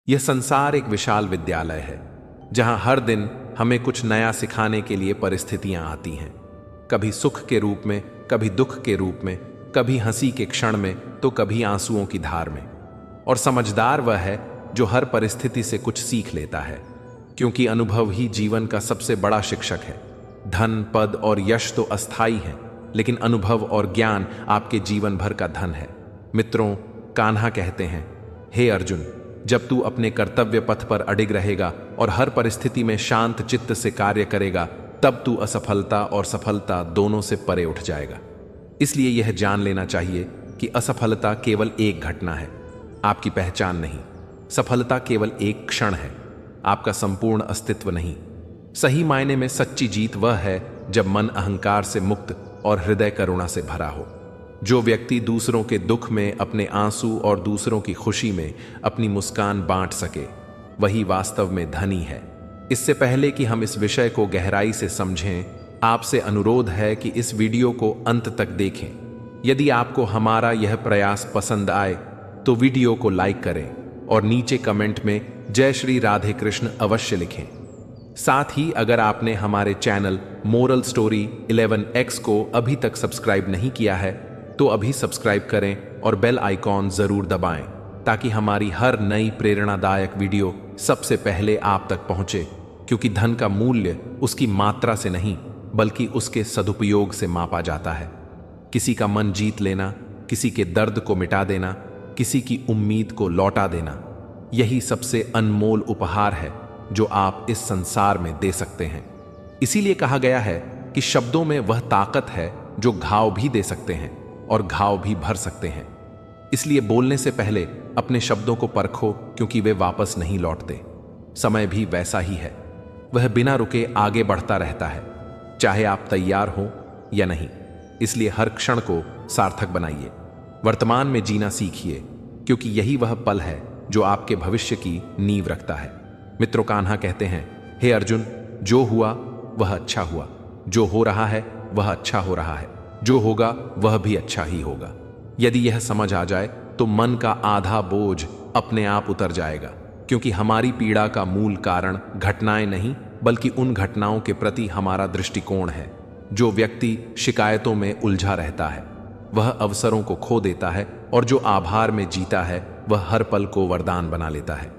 यह संसार एक विशाल विद्यालय है जहां हर दिन हमें कुछ नया सिखाने के लिए परिस्थितियां आती हैं। कभी सुख के रूप में, कभी दुख के रूप में, कभी हंसी के क्षण में, तो कभी आंसुओं की धार में। और समझदार वह है जो हर परिस्थिति से कुछ सीख लेता है, क्योंकि अनुभव ही जीवन का सबसे बड़ा शिक्षक है। धन, पद और यश तो अस्थाई हैं, लेकिन अनुभव और ज्ञान आपके जीवन भर का धन है। मित्रों, कान्हा कहते हैं, हे अर्जुन, जब तू अपने कर्तव्य पथ पर अडिग रहेगा और हर परिस्थिति में शांत चित्त से कार्य करेगा, तब तू असफलता और सफलता दोनों से परे उठ जाएगा। इसलिए यह जान लेना चाहिए कि असफलता केवल एक घटना है, आपकी पहचान नहीं। सफलता केवल एक क्षण है, आपका संपूर्ण अस्तित्व नहीं। सही मायने में सच्ची जीत वह है जब मन अहंकार से मुक्त और हृदय करुणा से भरा हो। जो व्यक्ति दूसरों के दुख में अपने आंसू और दूसरों की खुशी में अपनी मुस्कान बांट सके, वही वास्तव में धनी है। इससे पहले कि हम इस विषय को गहराई से समझें, आपसे अनुरोध है कि इस वीडियो को अंत तक देखें। यदि आपको हमारा यह प्रयास पसंद आए तो वीडियो को लाइक करें और नीचे कमेंट में जय श्री राधे कृष्ण अवश्य लिखें। साथ ही अगर आपने हमारे चैनल मोरल स्टोरी 11X को अभी तक सब्सक्राइब नहीं किया है तो अभी सब्सक्राइब करें और बेल आइकॉन जरूर दबाएं, ताकि हमारी हर नई प्रेरणादायक वीडियो सबसे पहले आप तक पहुंचे। क्योंकि धन का मूल्य उसकी मात्रा से नहीं, बल्कि उसके सदुपयोग से मापा जाता है। किसी का मन जीत लेना, किसी के दर्द को मिटा देना, किसी की उम्मीद को लौटा देना, यही सबसे अनमोल उपहार है जो आप इस संसार में दे सकते हैं। इसीलिए कहा गया है कि शब्दों में वह ताकत है जो घाव भी दे सकते हैं और घाव भी भर सकते हैं। इसलिए बोलने से पहले अपने शब्दों को परखो, क्योंकि वे वापस नहीं लौटते। समय भी वैसा ही है, वह बिना रुके आगे बढ़ता रहता है, चाहे आप तैयार हो या नहीं। इसलिए हर क्षण को सार्थक बनाइए, वर्तमान में जीना सीखिए, क्योंकि यही वह पल है जो आपके भविष्य की नींव रखता है। मित्रों, कान्हा कहते हैं, हे अर्जुन, जो हुआ वह अच्छा हुआ, जो हो रहा है वह अच्छा हो रहा है, जो होगा वह भी अच्छा ही होगा। यदि यह समझ आ जाए तो मन का आधा बोझ अपने आप उतर जाएगा, क्योंकि हमारी पीड़ा का मूल कारण घटनाएं नहीं, बल्कि उन घटनाओं के प्रति हमारा दृष्टिकोण है। जो व्यक्ति शिकायतों में उलझा रहता है वह अवसरों को खो देता है, और जो आभार में जीता है वह हर पल को वरदान बना लेता है।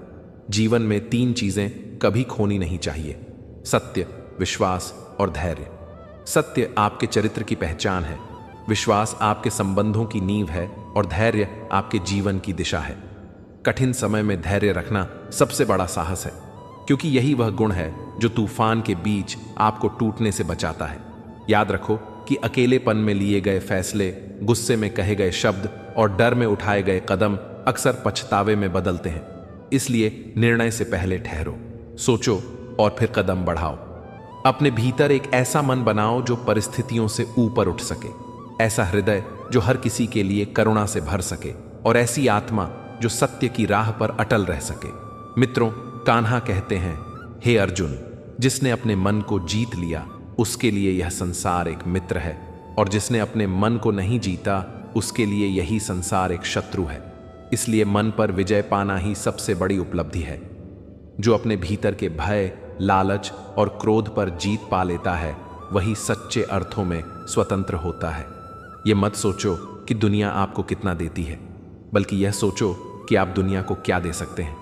जीवन में 3 चीजें कभी खोनी नहीं चाहिए: सत्य, विश्वास और धैर्य। सत्य आपके चरित्र की पहचान है, विश्वास आपके संबंधों की नींव है और धैर्य आपके जीवन की दिशा है। कठिन समय में धैर्य रखना सबसे बड़ा साहस है, क्योंकि यही वह गुण है जो तूफान के बीच आपको टूटने से बचाता है। याद रखो कि अकेलेपन में लिए गए फैसले, गुस्से में कहे गए शब्द और डर में उठाए गए कदम अक्सर पछतावे में बदलते हैं। इसलिए निर्णय से पहले ठहरो, सोचो और फिर कदम बढ़ाओ। अपने भीतर एक ऐसा मन बनाओ जो परिस्थितियों से ऊपर उठ सके, ऐसा हृदय जो हर किसी के लिए करुणा से भर सके, और ऐसी आत्मा जो सत्य की राह पर अटल रह सके। मित्रों, कान्हा कहते हैं, हे अर्जुन, जिसने अपने मन को जीत लिया उसके लिए यह संसार एक मित्र है, और जिसने अपने मन को नहीं जीता उसके लिए यही संसार एक शत्रु है। इसलिए मन पर विजय पाना ही सबसे बड़ी उपलब्धि है। जो अपने भीतर के भय, लालच और क्रोध पर जीत पा लेता है वही सच्चे अर्थों में स्वतंत्र होता है। ये मत सोचो कि दुनिया आपको कितना देती है, बल्कि यह सोचो कि आप दुनिया को क्या दे सकते हैं,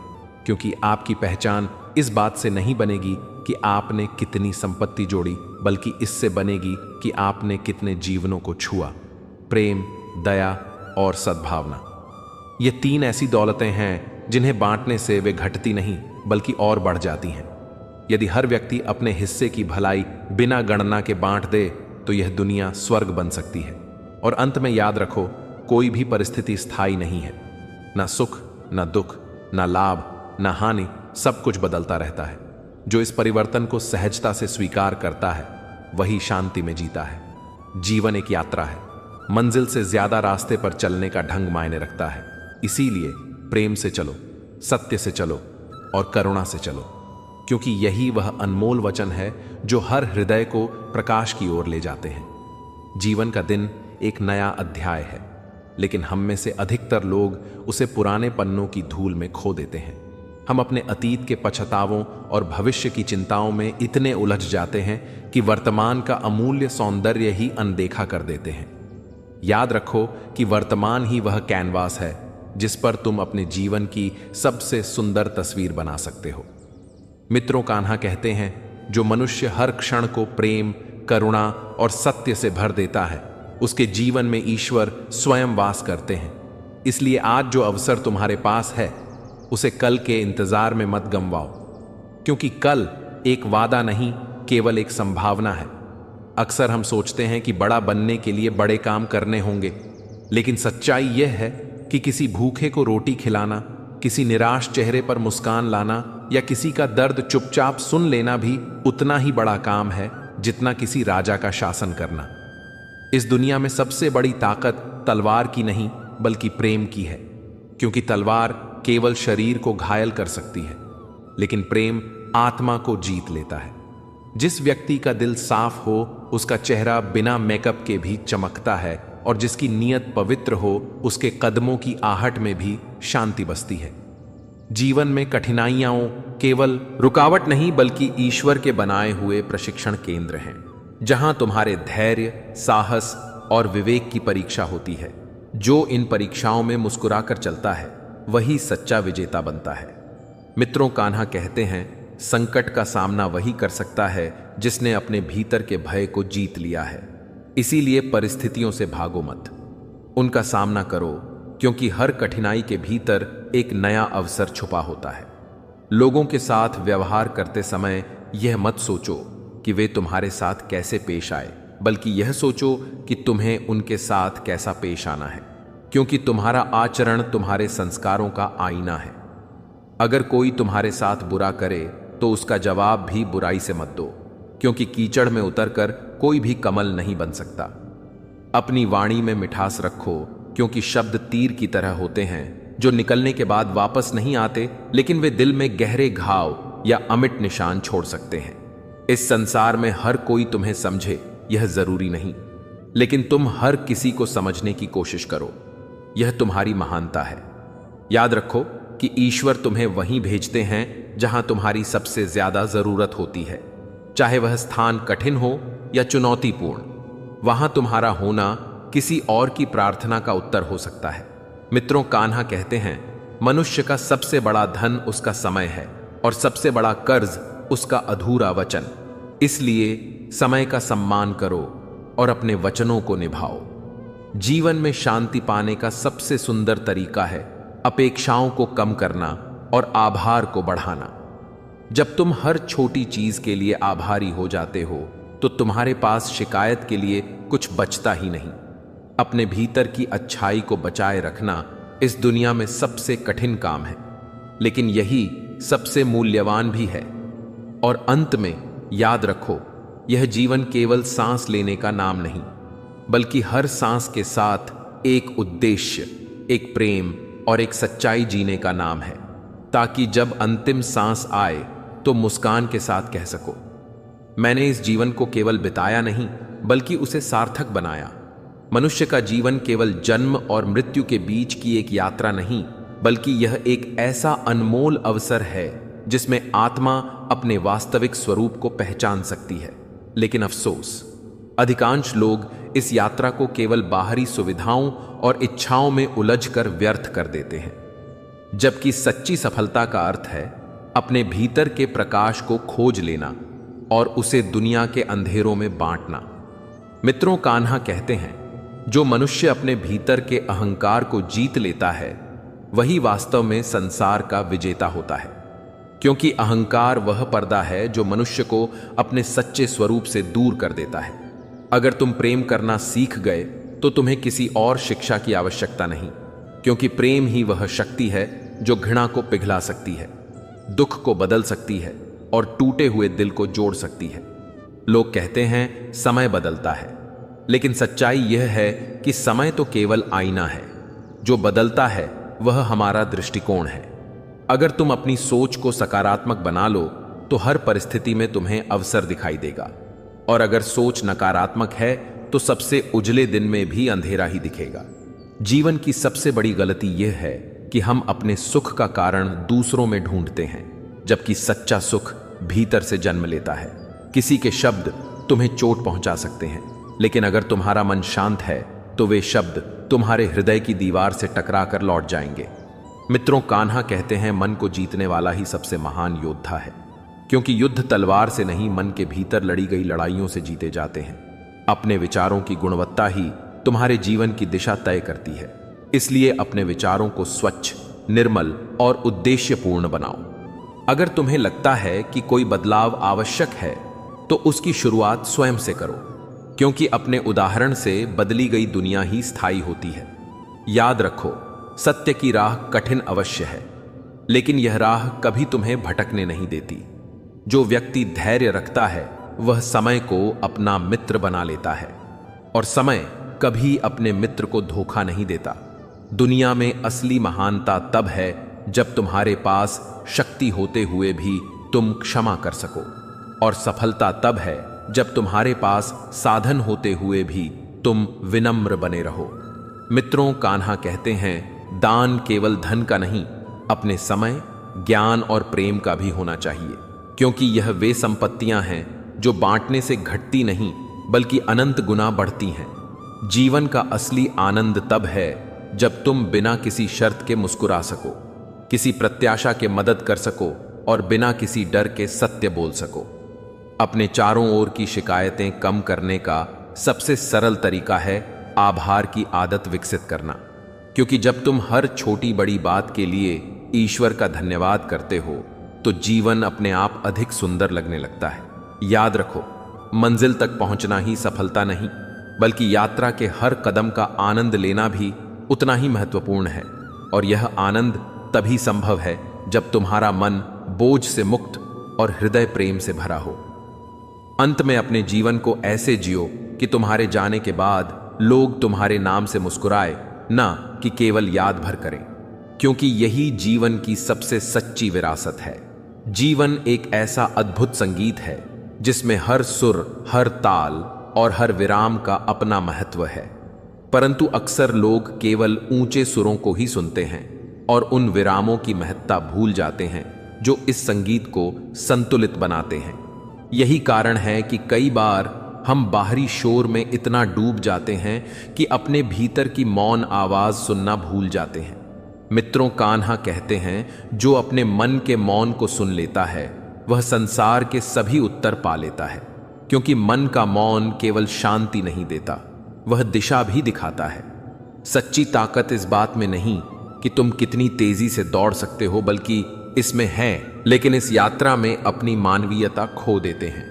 क्योंकि आपकी पहचान इस बात से नहीं बनेगी कि आपने कितनी संपत्ति जोड़ी, बल्कि इससे बनेगी कि आपने कितने जीवनों को छुआ। प्रेम, दया और सद्भावना, ये 3 ऐसी दौलतें हैं जिन्हें बांटने से वे घटती नहीं बल्कि और बढ़ जाती हैं। यदि हर व्यक्ति अपने हिस्से की भलाई बिना गणना के बांट दे तो यह दुनिया स्वर्ग बन सकती है। और अंत में याद रखो, कोई भी परिस्थिति स्थायी नहीं है। ना सुख, ना दुख, ना लाभ, ना हानि, सब कुछ बदलता रहता है। जो इस परिवर्तन को सहजता से स्वीकार करता है वही शांति में जीता है। जीवन एक यात्रा है, मंजिल से ज्यादा रास्ते पर चलने का ढंग मायने रखता है। इसीलिए प्रेम से चलो, सत्य से चलो और करुणा से चलो, क्योंकि यही वह अनमोल वचन है जो हर हृदय को प्रकाश की ओर ले जाते हैं। जीवन का दिन एक नया अध्याय है, लेकिन हम में से अधिकतर लोग उसे पुराने पन्नों की धूल में खो देते हैं। हम अपने अतीत के पछतावों और भविष्य की चिंताओं में इतने उलझ जाते हैं कि वर्तमान का अमूल्य सौंदर्य ही अनदेखा कर देते हैं। याद रखो कि वर्तमान ही वह कैनवास है जिस पर तुम अपने जीवन की सबसे सुंदर तस्वीर बना सकते हो। मित्रों, कान्हा कहते हैं, जो मनुष्य हर क्षण को प्रेम, करुणा और सत्य से भर देता है, उसके जीवन में ईश्वर स्वयं वास करते हैं। इसलिए आज जो अवसर तुम्हारे पास है, उसे कल के इंतजार में मत गंवाओ, क्योंकि कल एक वादा नहीं, केवल एक संभावना है। अक्सर हम सोचते हैं कि बड़ा बनने के लिए बड़े काम करने होंगे, लेकिन सच्चाई यह है कि किसी भूखे को रोटी खिलाना, किसी निराश चेहरे पर मुस्कान लाना या किसी का दर्द चुपचाप सुन लेना भी उतना ही बड़ा काम है जितना किसी राजा का शासन करना। इस दुनिया में सबसे बड़ी ताकत तलवार की नहीं बल्कि प्रेम की है, क्योंकि तलवार केवल शरीर को घायल कर सकती है, लेकिन प्रेम आत्मा को जीत लेता है। जिस व्यक्ति का दिल साफ हो, उसका चेहरा बिना मेकअप के भी चमकता है, और जिसकी नीयत पवित्र हो, उसके कदमों की आहट में भी शांति बसती है। जीवन में कठिनाइयां केवल रुकावट नहीं बल्कि ईश्वर के बनाए हुए प्रशिक्षण केंद्र हैं, जहां तुम्हारे धैर्य, साहस और विवेक की परीक्षा होती है। जो इन परीक्षाओं में मुस्कुराकर चलता है, वही सच्चा विजेता बनता है। मित्रों, कान्हा कहते हैं, संकट का सामना वही कर सकता है जिसने अपने भीतर के भय को जीत लिया है। इसीलिए परिस्थितियों से भागो मत, उनका सामना करो, क्योंकि हर कठिनाई के भीतर एक नया अवसर छुपा होता है। लोगों के साथ व्यवहार करते समय यह मत सोचो कि वे तुम्हारे साथ कैसे पेश आए, बल्कि यह सोचो कि तुम्हें उनके साथ कैसा पेश आना है, क्योंकि तुम्हारा आचरण तुम्हारे संस्कारों का आईना है। अगर कोई तुम्हारे साथ बुरा करे तो उसका जवाब भी बुराई से मत दो, क्योंकि कीचड़ में उतरकर कोई भी कमल नहीं बन सकता। अपनी वाणी में मिठास रखो, क्योंकि शब्द तीर की तरह होते हैं जो निकलने के बाद वापस नहीं आते, लेकिन वे दिल में गहरे घाव या अमिट निशान छोड़ सकते हैं। इस संसार में हर कोई तुम्हें समझे यह जरूरी नहीं, लेकिन तुम हर किसी को समझने की कोशिश करो, यह तुम्हारी महानता है। याद रखो कि ईश्वर तुम्हें वहीं भेजते हैं जहां तुम्हारी सबसे ज्यादा जरूरत होती है, चाहे वह स्थान कठिन हो या चुनौतीपूर्ण। वहां तुम्हारा होना किसी और की प्रार्थना का उत्तर हो सकता है। मित्रों, कान्हा कहते हैं, मनुष्य का सबसे बड़ा धन उसका समय है और सबसे बड़ा कर्ज उसका अधूरा वचन। इसलिए समय का सम्मान करो और अपने वचनों को निभाओ। जीवन में शांति पाने का सबसे सुंदर तरीका है अपेक्षाओं को कम करना और आभार को बढ़ाना। जब तुम हर छोटी चीज के लिए आभारी हो जाते हो, तो तुम्हारे पास शिकायत के लिए कुछ बचता ही नहीं। अपने भीतर की अच्छाई को बचाए रखना इस दुनिया में सबसे कठिन काम है, लेकिन यही सबसे मूल्यवान भी है। और अंत में याद रखो, यह जीवन केवल सांस लेने का नाम नहीं, बल्कि हर सांस के साथ एक उद्देश्य, एक प्रेम और एक सच्चाई जीने का नाम है, ताकि जब अंतिम सांस आए तो मुस्कान के साथ कह सको, मैंने इस जीवन को केवल बिताया नहीं बल्कि उसे सार्थक बनाया। मनुष्य का जीवन केवल जन्म और मृत्यु के बीच की एक यात्रा नहीं, बल्कि यह एक ऐसा अनमोल अवसर है जिसमें आत्मा अपने वास्तविक स्वरूप को पहचान सकती है। लेकिन अफसोस, अधिकांश लोग इस यात्रा को केवल बाहरी सुविधाओं और इच्छाओं में उलझकर व्यर्थ कर देते हैं, जबकि सच्ची सफलता का अर्थ है अपने भीतर के प्रकाश को खोज लेना और उसे दुनिया के अंधेरों में बांटना। मित्रों, कान्हा कहते हैं, जो मनुष्य अपने भीतर के अहंकार को जीत लेता है, वही वास्तव में संसार का विजेता होता है, क्योंकि अहंकार वह पर्दा है जो मनुष्य को अपने सच्चे स्वरूप से दूर कर देता है। अगर तुम प्रेम करना सीख गए तो तुम्हें किसी और शिक्षा की आवश्यकता नहीं, क्योंकि प्रेम ही वह शक्ति है जो घृणा को पिघला सकती है, दुख को बदल सकती है और टूटे हुए दिल को जोड़ सकती है। लोग कहते हैं समय बदलता है, लेकिन सच्चाई यह है कि समय तो केवल आईना है, जो बदलता है वह हमारा दृष्टिकोण है। अगर तुम अपनी सोच को सकारात्मक बना लो तो हर परिस्थिति में तुम्हें अवसर दिखाई देगा, और अगर सोच नकारात्मक है तो सबसे उजले दिन में भी अंधेरा ही दिखेगा। जीवन की सबसे बड़ी गलती यह है कि हम अपने सुख का कारण दूसरों में ढूंढते हैं, जबकि सच्चा सुख भीतर से जन्म लेता है। किसी के शब्द तुम्हें चोट पहुंचा सकते हैं, लेकिन अगर तुम्हारा मन शांत है तो वे शब्द तुम्हारे हृदय की दीवार से टकरा कर लौट जाएंगे। मित्रों, कान्हा कहते हैं मन को जीतने वाला ही सबसे महान योद्धा है, क्योंकि युद्ध तलवार से नहीं, मन के भीतर लड़ी गई लड़ाइयों से जीते जाते हैं। अपने विचारों की गुणवत्ता ही तुम्हारे जीवन की दिशा तय करती है। इसलिए अपने विचारों को स्वच्छ, निर्मल और उद्देश्यपूर्ण बनाओ। अगर तुम्हें लगता है कि कोई बदलाव आवश्यक है तो उसकी शुरुआत स्वयं से करो, क्योंकि अपने उदाहरण से बदली गई दुनिया ही स्थायी होती है। याद रखो, सत्य की राह कठिन अवश्य है, लेकिन यह राह कभी तुम्हें भटकने नहीं देती। जो व्यक्ति धैर्य रखता है वह समय को अपना मित्र बना लेता है, और समय कभी अपने मित्र को धोखा नहीं देता। दुनिया में असली महानता तब है जब तुम्हारे पास शक्ति होते हुए भी तुम क्षमा कर सको, और सफलता तब है जब तुम्हारे पास साधन होते हुए भी तुम विनम्र बने रहो। मित्रों, कान्हा कहते हैं, दान केवल धन का नहीं, अपने समय, ज्ञान और प्रेम का भी होना चाहिए, क्योंकि यह वे संपत्तियां हैं जो बांटने से घटती नहीं बल्कि अनंत गुना बढ़ती हैं। जीवन का असली आनंद तब है जब तुम बिना किसी शर्त के मुस्कुरा सको, किसी प्रत्याशा के मदद कर सको और बिना किसी डर के सत्य बोल सको। अपने चारों ओर की शिकायतें कम करने का सबसे सरल तरीका है आभार की आदत विकसित करना, क्योंकि जब तुम हर छोटी बड़ी बात के लिए ईश्वर का धन्यवाद करते हो तो जीवन अपने आप अधिक सुंदर लगने लगता है। याद रखो, मंजिल तक पहुंचना ही सफलता नहीं, बल्कि यात्रा के हर कदम का आनंद लेना भी उतना ही महत्वपूर्ण है। और यह आनंद तभी संभव है जब तुम्हारा मन बोझ से मुक्त और हृदय प्रेम से भरा हो। अंत में अपने जीवन को ऐसे जियो कि तुम्हारे जाने के बाद लोग तुम्हारे नाम से मुस्कुराए, ना कि केवल याद भर करें, क्योंकि यही जीवन की सबसे सच्ची विरासत है। जीवन एक ऐसा अद्भुत संगीत है जिसमें हर सुर, हर ताल और हर विराम का अपना महत्व है, परंतु अक्सर लोग केवल ऊंचे सुरों को ही सुनते हैं और उन विरामों की महत्ता भूल जाते हैं जो इस संगीत को संतुलित बनाते हैं। यही कारण है कि कई बार हम बाहरी शोर में इतना डूब जाते हैं कि अपने भीतर की मौन आवाज सुनना भूल जाते हैं। मित्रों, कान्हा कहते हैं, जो अपने मन के मौन को सुन लेता है वह संसार के सभी उत्तर पा लेता है, क्योंकि मन का मौन केवल शांति नहीं देता, वह दिशा भी दिखाता है। सच्ची ताकत इस बात में नहीं कि तुम कितनी तेजी से दौड़ सकते हो, बल्कि इसमें है, लेकिन इस यात्रा में अपनी मानवीयता खो देते हैं।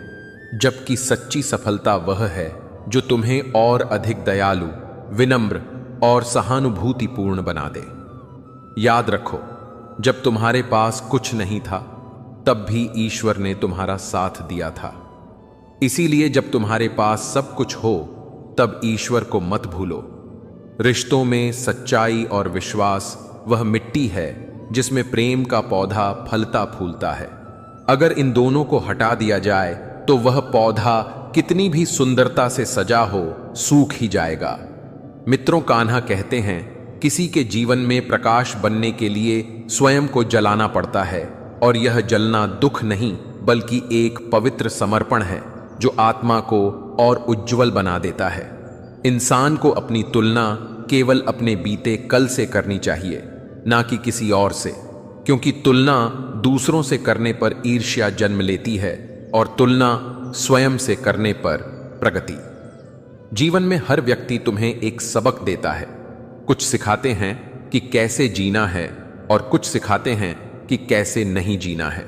जबकि सच्ची सफलता वह है जो तुम्हें और अधिक दयालु, विनम्र और सहानुभूतिपूर्ण बना दे। याद रखो, जब तुम्हारे पास कुछ नहीं था तब भी ईश्वर ने तुम्हारा साथ दिया था। इसीलिए जब तुम्हारे पास सब कुछ हो तब ईश्वर को मत भूलो। रिश्तों में सच्चाई और विश्वास वह मिट्टी है जिसमें प्रेम का पौधा फलता फूलता है। अगर इन दोनों को हटा दिया जाए तो वह पौधा कितनी भी सुंदरता से सजा हो, सूख ही जाएगा। मित्रों, कान्हा कहते हैं, किसी के जीवन में प्रकाश बनने के लिए स्वयं को जलाना पड़ता है, और यह जलना दुख नहीं बल्कि एक पवित्र समर्पण है जो आत्मा को और उज्जवल बना देता है। इंसान को अपनी तुलना केवल अपने बीते कल से करनी चाहिए, ना कि किसी और से, क्योंकि तुलना दूसरों से करने पर ईर्ष्या जन्म लेती है और तुलना स्वयं से करने पर प्रगति। जीवन में हर व्यक्ति तुम्हें एक सबक देता है। कुछ सिखाते हैं कि कैसे जीना है और कुछ सिखाते हैं कि कैसे नहीं जीना है।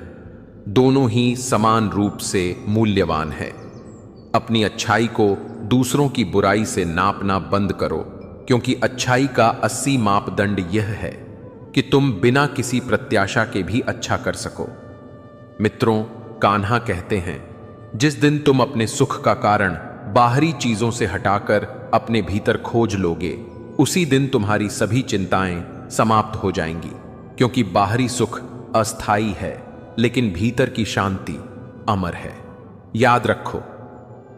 दोनों ही समान रूप से मूल्यवान है। अपनी अच्छाई को दूसरों की बुराई से नापना बंद करो, क्योंकि अच्छाई का असली मापदंड यह है कि तुम बिना किसी प्रत्याशा के भी अच्छा कर सको। मित्रों, कान्हा कहते हैं, जिस दिन तुम अपने सुख का कारण बाहरी चीजों से हटाकर अपने भीतर खोज लोगे, उसी दिन तुम्हारी सभी चिंताएं समाप्त हो जाएंगी, क्योंकि बाहरी सुख अस्थाई है लेकिन भीतर की शांति अमर है। याद रखो,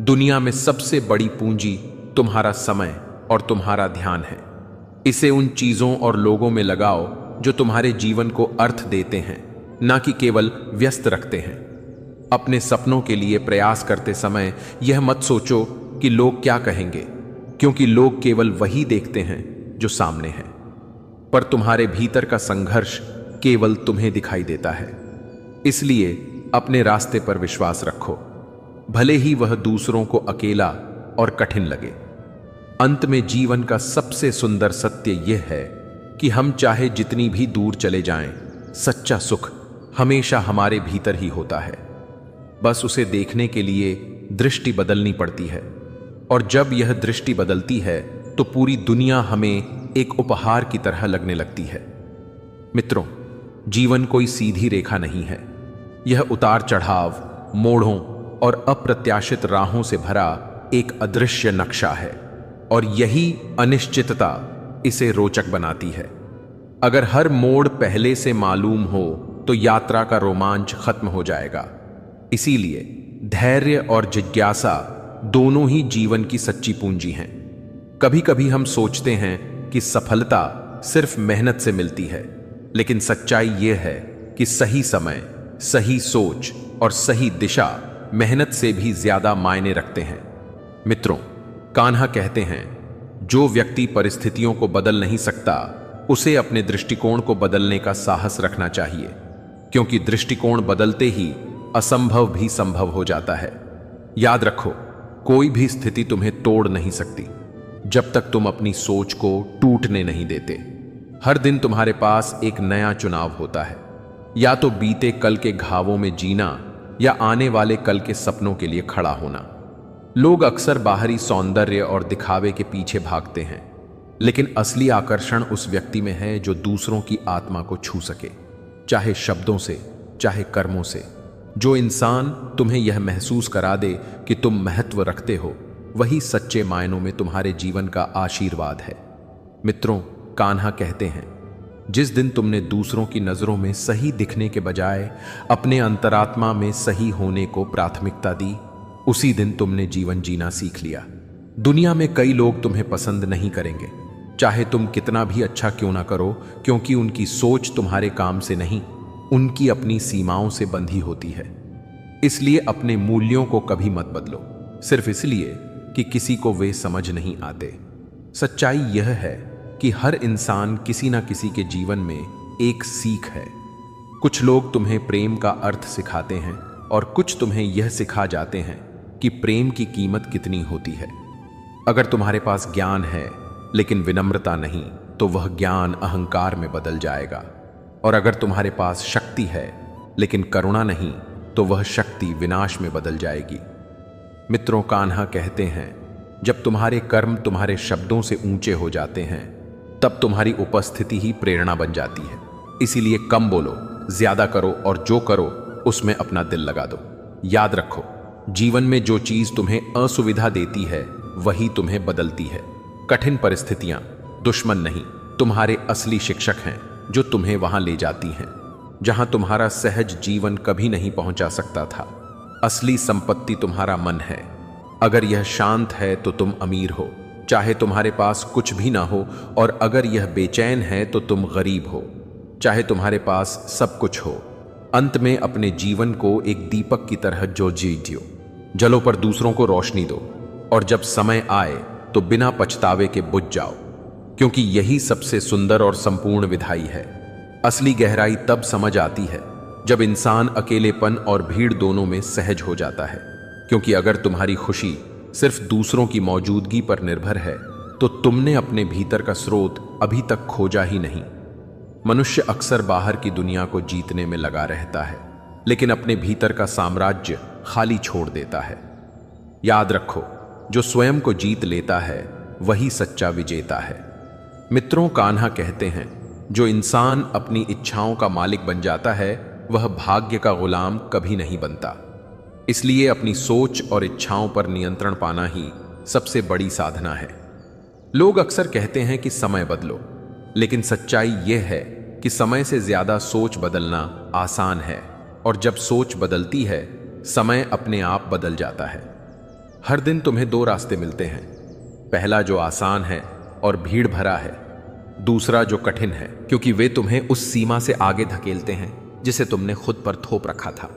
दुनिया में सबसे बड़ी पूंजी तुम्हारा समय और तुम्हारा ध्यान है। इसे उन चीजों और लोगों में लगाओ जो तुम्हारे जीवन को अर्थ देते हैं, ना कि केवल व्यस्त रखते हैं। अपने सपनों के लिए प्रयास करते समय यह मत सोचो कि लोग क्या कहेंगे, क्योंकि लोग केवल वही देखते हैं जो सामने है, पर तुम्हारे भीतर का संघर्ष केवल तुम्हें दिखाई देता है। इसलिए अपने रास्ते पर विश्वास रखो, भले ही वह दूसरों को अकेला और कठिन लगे। अंत में जीवन का सबसे सुंदर सत्य यह है कि हम चाहे जितनी भी दूर चले जाएं, सच्चा सुख हमेशा हमारे भीतर ही होता है। बस उसे देखने के लिए दृष्टि बदलनी पड़ती है, और जब यह दृष्टि बदलती है तो पूरी दुनिया हमें एक उपहार की तरह लगने लगती है। मित्रों, जीवन कोई सीधी रेखा नहीं है। यह उतार चढ़ाव, मोड़ों और अप्रत्याशित राहों से भरा एक अदृश्य नक्शा है, और यही अनिश्चितता इसे रोचक बनाती है। अगर हर मोड़ पहले से मालूम हो तो यात्रा का रोमांच खत्म हो जाएगा। इसीलिए धैर्य और जिज्ञासा दोनों ही जीवन की सच्ची पूंजी हैं। कभी कभी हम सोचते हैं कि सफलता सिर्फ मेहनत से मिलती है, लेकिन सच्चाई यह है कि सही समय, सही सोच और सही दिशा मेहनत से भी ज्यादा मायने रखते हैं। मित्रों, कान्हा कहते हैं, जो व्यक्ति परिस्थितियों को बदल नहीं सकता, उसे अपने दृष्टिकोण को बदलने का साहस रखना चाहिए, क्योंकि दृष्टिकोण बदलते ही असंभव भी संभव हो जाता है। याद रखो, कोई भी स्थिति तुम्हें तोड़ नहीं सकती जब तक तुम अपनी सोच को टूटने नहीं देते। हर दिन तुम्हारे पास एक नया चुनाव होता है, या तो बीते कल के घावों में जीना या आने वाले कल के सपनों के लिए खड़ा होना। लोग अक्सर बाहरी सौंदर्य और दिखावे के पीछे भागते हैं, लेकिन असली आकर्षण उस व्यक्ति में है जो दूसरों की आत्मा को छू सके, चाहे शब्दों से, चाहे कर्मों से। जो इंसान तुम्हें यह महसूस करा दे कि तुम महत्व रखते हो, वही सच्चे मायनों में तुम्हारे जीवन का आशीर्वाद है। मित्रों, कान्हा कहते हैं, जिस दिन तुमने दूसरों की नजरों में सही दिखने के बजाय अपने अंतरात्मा में सही होने को प्राथमिकता दी, उसी दिन तुमने जीवन जीना सीख लिया। दुनिया में कई लोग तुम्हें पसंद नहीं करेंगे, चाहे तुम कितना भी अच्छा क्यों ना करो, क्योंकि उनकी सोच तुम्हारे काम से नहीं, उनकी अपनी सीमाओं से बंधी होती है। इसलिए अपने मूल्यों को कभी मत बदलो, सिर्फ इसलिए कि किसी को वे समझ नहीं आते। सच्चाई यह है कि हर इंसान किसी ना किसी के जीवन में एक सीख है। कुछ लोग तुम्हें प्रेम का अर्थ सिखाते हैं, और कुछ तुम्हें यह सिखा जाते हैं कि प्रेम की कीमत कितनी होती है। अगर तुम्हारे पास ज्ञान है लेकिन विनम्रता नहीं, तो वह ज्ञान अहंकार में बदल जाएगा। और अगर तुम्हारे पास शक्ति है लेकिन करुणा नहीं, तो वह शक्ति विनाश में बदल जाएगी। मित्रों, कान्हा कहते हैं, जब तुम्हारे कर्म तुम्हारे शब्दों से ऊंचे हो जाते हैं, तब तुम्हारी उपस्थिति ही प्रेरणा बन जाती है। इसीलिए कम बोलो, ज्यादा करो, और जो करो उसमें अपना दिल लगा दो। याद रखो, जीवन में जो चीज तुम्हें असुविधा देती है, वही तुम्हें बदलती है। कठिन परिस्थितियां दुश्मन नहीं, तुम्हारे असली शिक्षक हैं, जो तुम्हें वहां ले जाती हैं जहां तुम्हारा सहज जीवन कभी नहीं पहुंचा सकता था। असली संपत्ति तुम्हारा मन है। अगर यह शांत है तो तुम अमीर हो, चाहे तुम्हारे पास कुछ भी ना हो, और अगर यह बेचैन है तो तुम गरीब हो, चाहे तुम्हारे पास सब कुछ हो। अंत में अपने जीवन को एक दीपक की तरह जो जियो, जलो पर दूसरों को रोशनी दो, और जब समय आए तो बिना पछतावे के बुझ जाओ, क्योंकि यही सबसे सुंदर और संपूर्ण विधाई है। असली गहराई तब समझ आती है जब इंसान अकेलेपन और भीड़ दोनों में सहज हो जाता है, क्योंकि अगर तुम्हारी खुशी सिर्फ दूसरों की मौजूदगी पर निर्भर है, तो तुमने अपने भीतर का स्रोत अभी तक खोजा ही नहीं। मनुष्य अक्सर बाहर की दुनिया को जीतने में लगा रहता है, लेकिन अपने भीतर का साम्राज्य खाली छोड़ देता है। याद रखो, जो स्वयं को जीत लेता है वही सच्चा विजेता है। मित्रों, कान्हा कहते हैं, जो इंसान अपनी इच्छाओं का मालिक बन जाता है, वह भाग्य का गुलाम कभी नहीं बनता। इसलिए अपनी सोच और इच्छाओं पर नियंत्रण पाना ही सबसे बड़ी साधना है। लोग अक्सर कहते हैं कि समय बदलो, लेकिन सच्चाई यह है कि समय से ज्यादा सोच बदलना आसान है, और जब सोच बदलती है, समय अपने आप बदल जाता है। हर दिन तुम्हें दो रास्ते मिलते हैं, पहला जो आसान है और भीड़ भरा है, दूसरा जो कठिन है, क्योंकि वे तुम्हें उस सीमा से आगे धकेलते हैं जिसे तुमने खुद पर थोप रखा था।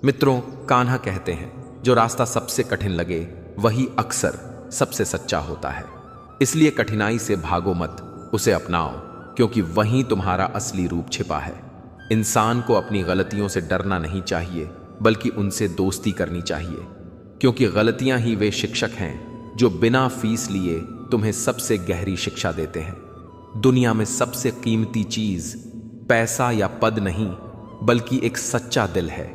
मित्रों, कान्हा कहते हैं, जो रास्ता सबसे कठिन लगे वही अक्सर सबसे सच्चा होता है। इसलिए कठिनाई से भागो मत, उसे अपनाओ, क्योंकि वहीं तुम्हारा असली रूप छिपा है। इंसान को अपनी गलतियों से डरना नहीं चाहिए, बल्कि उनसे दोस्ती करनी चाहिए, क्योंकि गलतियां ही वे शिक्षक हैं जो बिना फीस लिए तुम्हें सबसे गहरी शिक्षा देते हैं। दुनिया में सबसे कीमती चीज पैसा या पद नहीं, बल्कि एक सच्चा दिल है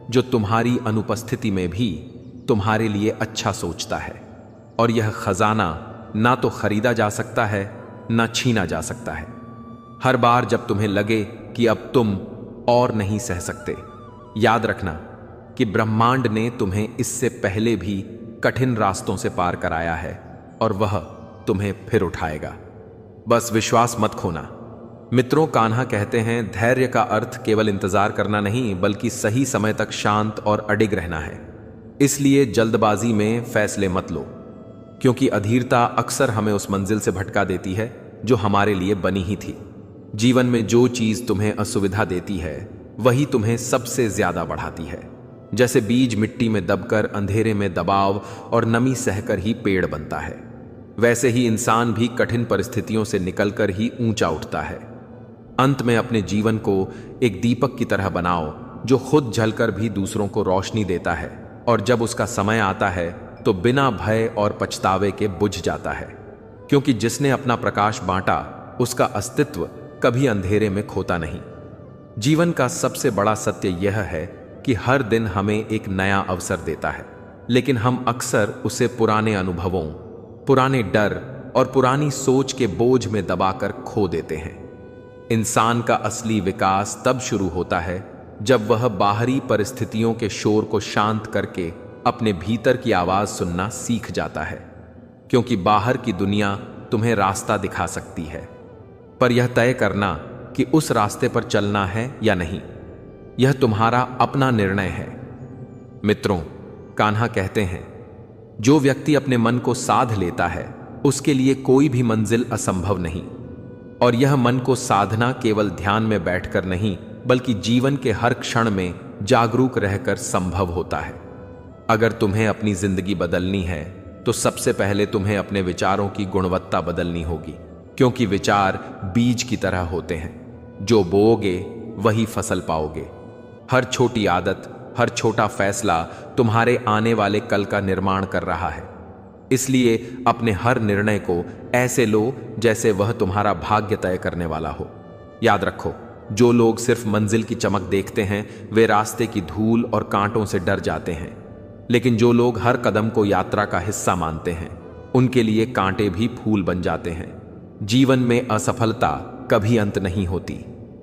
जो तुम्हारी अनुपस्थिति में भी तुम्हारे लिए अच्छा सोचता है। और यह खजाना ना तो खरीदा जा सकता है, ना छीना जा सकता है। हर बार जब तुम्हें लगे कि अब तुम और नहीं सह सकते, याद रखना कि ब्रह्मांड ने तुम्हें इससे पहले भी कठिन रास्तों से पार कराया है और वह तुम्हें फिर उठाएगा। बस विश्वास मत खोना। मित्रों, कान्हा कहते हैं, धैर्य का अर्थ केवल इंतजार करना नहीं, बल्कि सही समय तक शांत और अडिग रहना है। इसलिए जल्दबाजी में फैसले मत लो, क्योंकि अधीरता अक्सर हमें उस मंजिल से भटका देती है जो हमारे लिए बनी ही थी। जीवन में जो चीज तुम्हें असुविधा देती है वही तुम्हें सबसे ज्यादा बढ़ाती है। जैसे बीज मिट्टी में दबकर अंधेरे में दबाव और नमी सहकर ही पेड़ बनता है, वैसे ही इंसान भी कठिन परिस्थितियों से निकलकर ही ऊंचा उठता है। अंत में अपने जीवन को एक दीपक की तरह बनाओ जो खुद जलकर भी दूसरों को रोशनी देता है, और जब उसका समय आता है तो बिना भय और पछतावे के बुझ जाता है, क्योंकि जिसने अपना प्रकाश बांटा उसका अस्तित्व कभी अंधेरे में खोता नहीं। जीवन का सबसे बड़ा सत्य यह है कि हर दिन हमें एक नया अवसर देता है, लेकिन हम अक्सर उसे पुराने अनुभवों, पुराने डर और पुरानी सोच के बोझ में दबाकर खो देते हैं। इंसान का असली विकास तब शुरू होता है जब वह बाहरी परिस्थितियों के शोर को शांत करके अपने भीतर की आवाज सुनना सीख जाता है, क्योंकि बाहर की दुनिया तुम्हें रास्ता दिखा सकती है, पर यह तय करना कि उस रास्ते पर चलना है या नहीं, यह तुम्हारा अपना निर्णय है। मित्रों, कान्हा कहते हैं, जो व्यक्ति अपने मन को साध लेता है उसके लिए कोई भी मंजिल असंभव नहीं। और यह मन को साधना केवल ध्यान में बैठकर नहीं, बल्कि जीवन के हर क्षण में जागरूक रहकर संभव होता है। अगर तुम्हें अपनी जिंदगी बदलनी है तो सबसे पहले तुम्हें अपने विचारों की गुणवत्ता बदलनी होगी, क्योंकि विचार बीज की तरह होते हैं, जो बोओगे वही फसल पाओगे। हर छोटी आदत, हर छोटा फैसला तुम्हारे आने वाले कल का निर्माण कर रहा है। इसलिए अपने हर निर्णय को ऐसे लो जैसे वह तुम्हारा भाग्य तय करने वाला हो। याद रखो, जो लोग सिर्फ मंजिल की चमक देखते हैं वे रास्ते की धूल और कांटों से डर जाते हैं, लेकिन जो लोग हर कदम को यात्रा का हिस्सा मानते हैं उनके लिए कांटे भी फूल बन जाते हैं। जीवन में असफलता कभी अंत नहीं होती,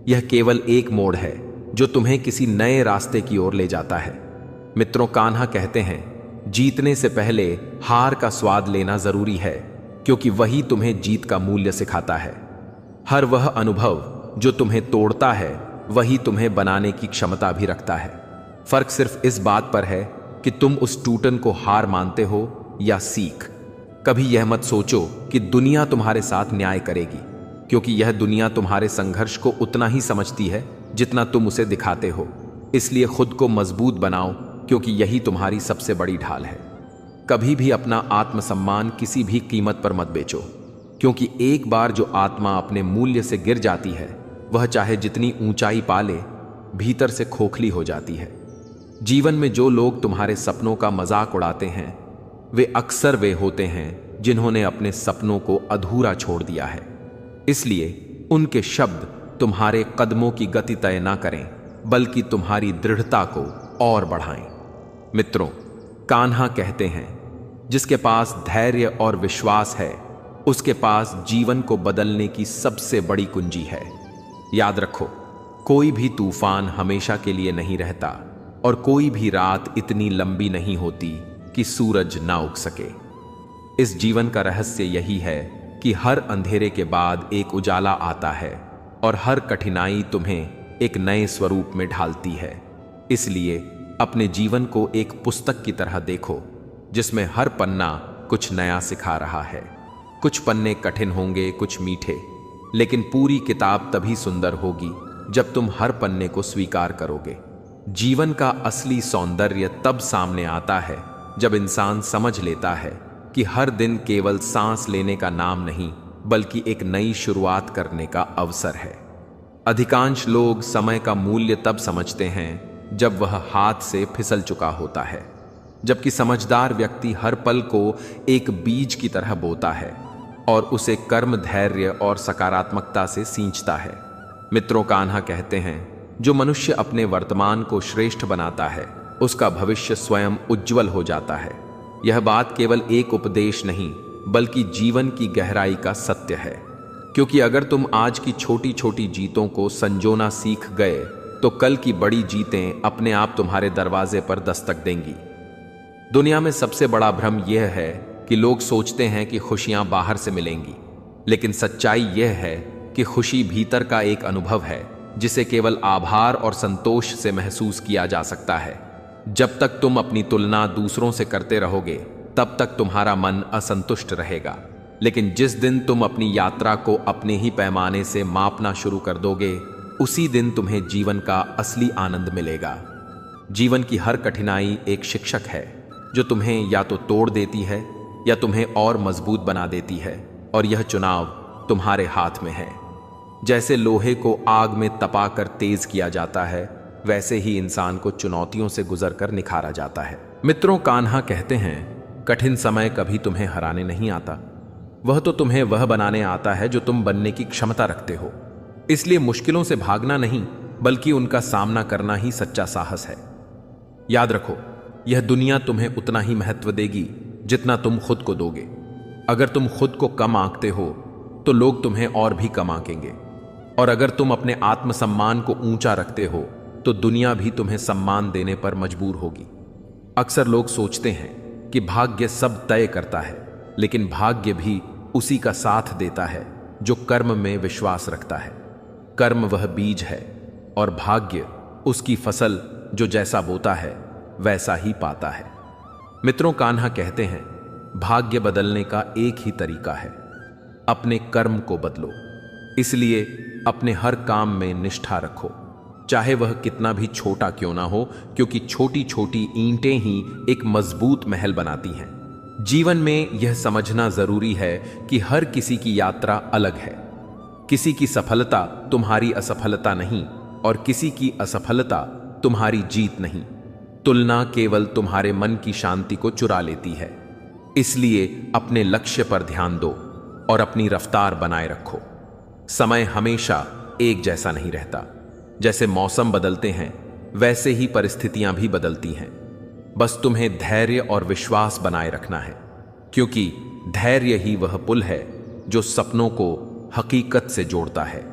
यह केवल एक मोड़ है जो तुम्हें किसी नए रास्ते की ओर ले जाता है। मित्रों, कान्हा कहते हैं, जीतने से पहले हार का स्वाद लेना जरूरी है, क्योंकि वही तुम्हें जीत का मूल्य सिखाता है। हर वह अनुभव जो तुम्हें तोड़ता है वही तुम्हें बनाने की क्षमता भी रखता है। फर्क सिर्फ इस बात पर है कि तुम उस टूटन को हार मानते हो या सीख। कभी यह मत सोचो कि दुनिया तुम्हारे साथ न्याय करेगी, क्योंकि यह दुनिया तुम्हारे संघर्ष को उतना ही समझती है जितना तुम उसे दिखाते हो। इसलिए खुद को मजबूत बनाओ, क्योंकि यही तुम्हारी सबसे बड़ी ढाल है। कभी भी अपना आत्मसम्मान किसी भी कीमत पर मत बेचो, क्योंकि एक बार जो आत्मा अपने मूल्य से गिर जाती है वह चाहे जितनी ऊंचाई पाले भीतर से खोखली हो जाती है। जीवन में जो लोग तुम्हारे सपनों का मजाक उड़ाते हैं वे अक्सर वे होते हैं जिन्होंने अपने सपनों को अधूरा छोड़ दिया है। इसलिए उनके शब्द तुम्हारे कदमों की गति तय ना करें, बल्कि तुम्हारी दृढ़ता को और बढ़ाएं। मित्रों, कान्हा कहते हैं, जिसके पास धैर्य और विश्वास है उसके पास जीवन को बदलने की सबसे बड़ी कुंजी है। याद रखो, कोई भी तूफान हमेशा के लिए नहीं रहता और कोई भी रात इतनी लंबी नहीं होती कि सूरज ना उग सके। इस जीवन का रहस्य यही है कि हर अंधेरे के बाद एक उजाला आता है और हर कठिनाई तुम्हें एक नए स्वरूप में ढालती है। इसलिए अपने जीवन को एक पुस्तक की तरह देखो, जिसमें हर पन्ना कुछ नया सिखा रहा है। कुछ पन्ने कठिन होंगे, कुछ मीठे, लेकिन पूरी किताब तभी सुंदर होगी जब तुम हर पन्ने को स्वीकार करोगे। जीवन का असली सौंदर्य तब सामने आता है जब इंसान समझ लेता है कि हर दिन केवल सांस लेने का नाम नहीं, बल्कि एक नई शुरुआत करने का अवसर है। अधिकांश लोग समय का मूल्य तब समझते हैं जब वह हाथ से फिसल चुका होता है, जबकि समझदार व्यक्ति हर पल को एक बीज की तरह बोता है और उसे कर्म, धैर्य और सकारात्मकता से सींचता है। मित्रों, कान्हा कहते हैं, जो मनुष्य अपने वर्तमान को श्रेष्ठ बनाता है उसका भविष्य स्वयं उज्जवल हो जाता है। यह बात केवल एक उपदेश नहीं, बल्कि जीवन की गहराई का सत्य है। क्योंकि अगर तुम आज की छोटी छोटी जीतों को संजोना सीख गए तो कल की बड़ी जीतें अपने आप तुम्हारे दरवाजे पर दस्तक देंगी। दुनिया में सबसे बड़ा भ्रम यह है कि लोग सोचते हैं कि खुशियां बाहर से मिलेंगी, लेकिन सच्चाई यह है कि खुशी भीतर का एक अनुभव है जिसे केवल आभार और संतोष से महसूस किया जा सकता है। जब तक तुम अपनी तुलना दूसरों से करते रहोगे तब तक तुम्हारा मन असंतुष्ट रहेगा, लेकिन जिस दिन तुम अपनी यात्रा को अपने ही पैमाने से मापना शुरू कर दोगे, उसी दिन तुम्हें जीवन का असली आनंद मिलेगा। जीवन की हर कठिनाई एक शिक्षक है जो तुम्हें या तो तोड़ देती है या तुम्हें और मजबूत बना देती है, और यह चुनाव तुम्हारे हाथ में है। जैसे लोहे को आग में तपाकर तेज किया जाता है, वैसे ही इंसान को चुनौतियों से गुजरकर निखारा जाता है। मित्रों, कान्हा कहते हैं, कठिन समय कभी तुम्हें हराने नहीं आता, वह तो तुम्हें वह बनाने आता है जो तुम बनने की क्षमता रखते हो। इसलिए मुश्किलों से भागना नहीं, बल्कि उनका सामना करना ही सच्चा साहस है। याद रखो, यह दुनिया तुम्हें उतना ही महत्व देगी जितना तुम खुद को दोगे। अगर तुम खुद को कम आंकते हो तो लोग तुम्हें और भी कम आंकेंगे, और अगर तुम अपने आत्मसम्मान को ऊंचा रखते हो तो दुनिया भी तुम्हें सम्मान देने पर मजबूर होगी। अक्सर लोग सोचते हैं कि भाग्य सब तय करता है, लेकिन भाग्य भी उसी का साथ देता है जो कर्म में विश्वास रखता है। कर्म वह बीज है और भाग्य उसकी फसल जो जैसा बोता है वैसा ही पाता है। मित्रों, कान्हा कहते हैं, भाग्य बदलने का एक ही तरीका है, अपने कर्म को बदलो। इसलिए अपने हर काम में निष्ठा रखो, चाहे वह कितना भी छोटा क्यों ना हो, क्योंकि छोटी छोटी ईंटें ही एक मजबूत महल बनाती हैं। जीवन में यह समझना जरूरी है कि हर किसी की यात्रा अलग है। किसी की सफलता तुम्हारी असफलता नहीं, और किसी की असफलता तुम्हारी जीत नहीं। तुलना केवल तुम्हारे मन की शांति को चुरा लेती है। इसलिए अपने लक्ष्य पर ध्यान दो और अपनी रफ्तार बनाए रखो। समय हमेशा एक जैसा नहीं रहता। जैसे मौसम बदलते हैं, वैसे ही परिस्थितियां भी बदलती हैं। बस तुम्हें धैर्य और विश्वास बनाए रखना है, क्योंकि धैर्य ही वह पुल है जो सपनों को हकीकत से जोड़ता है,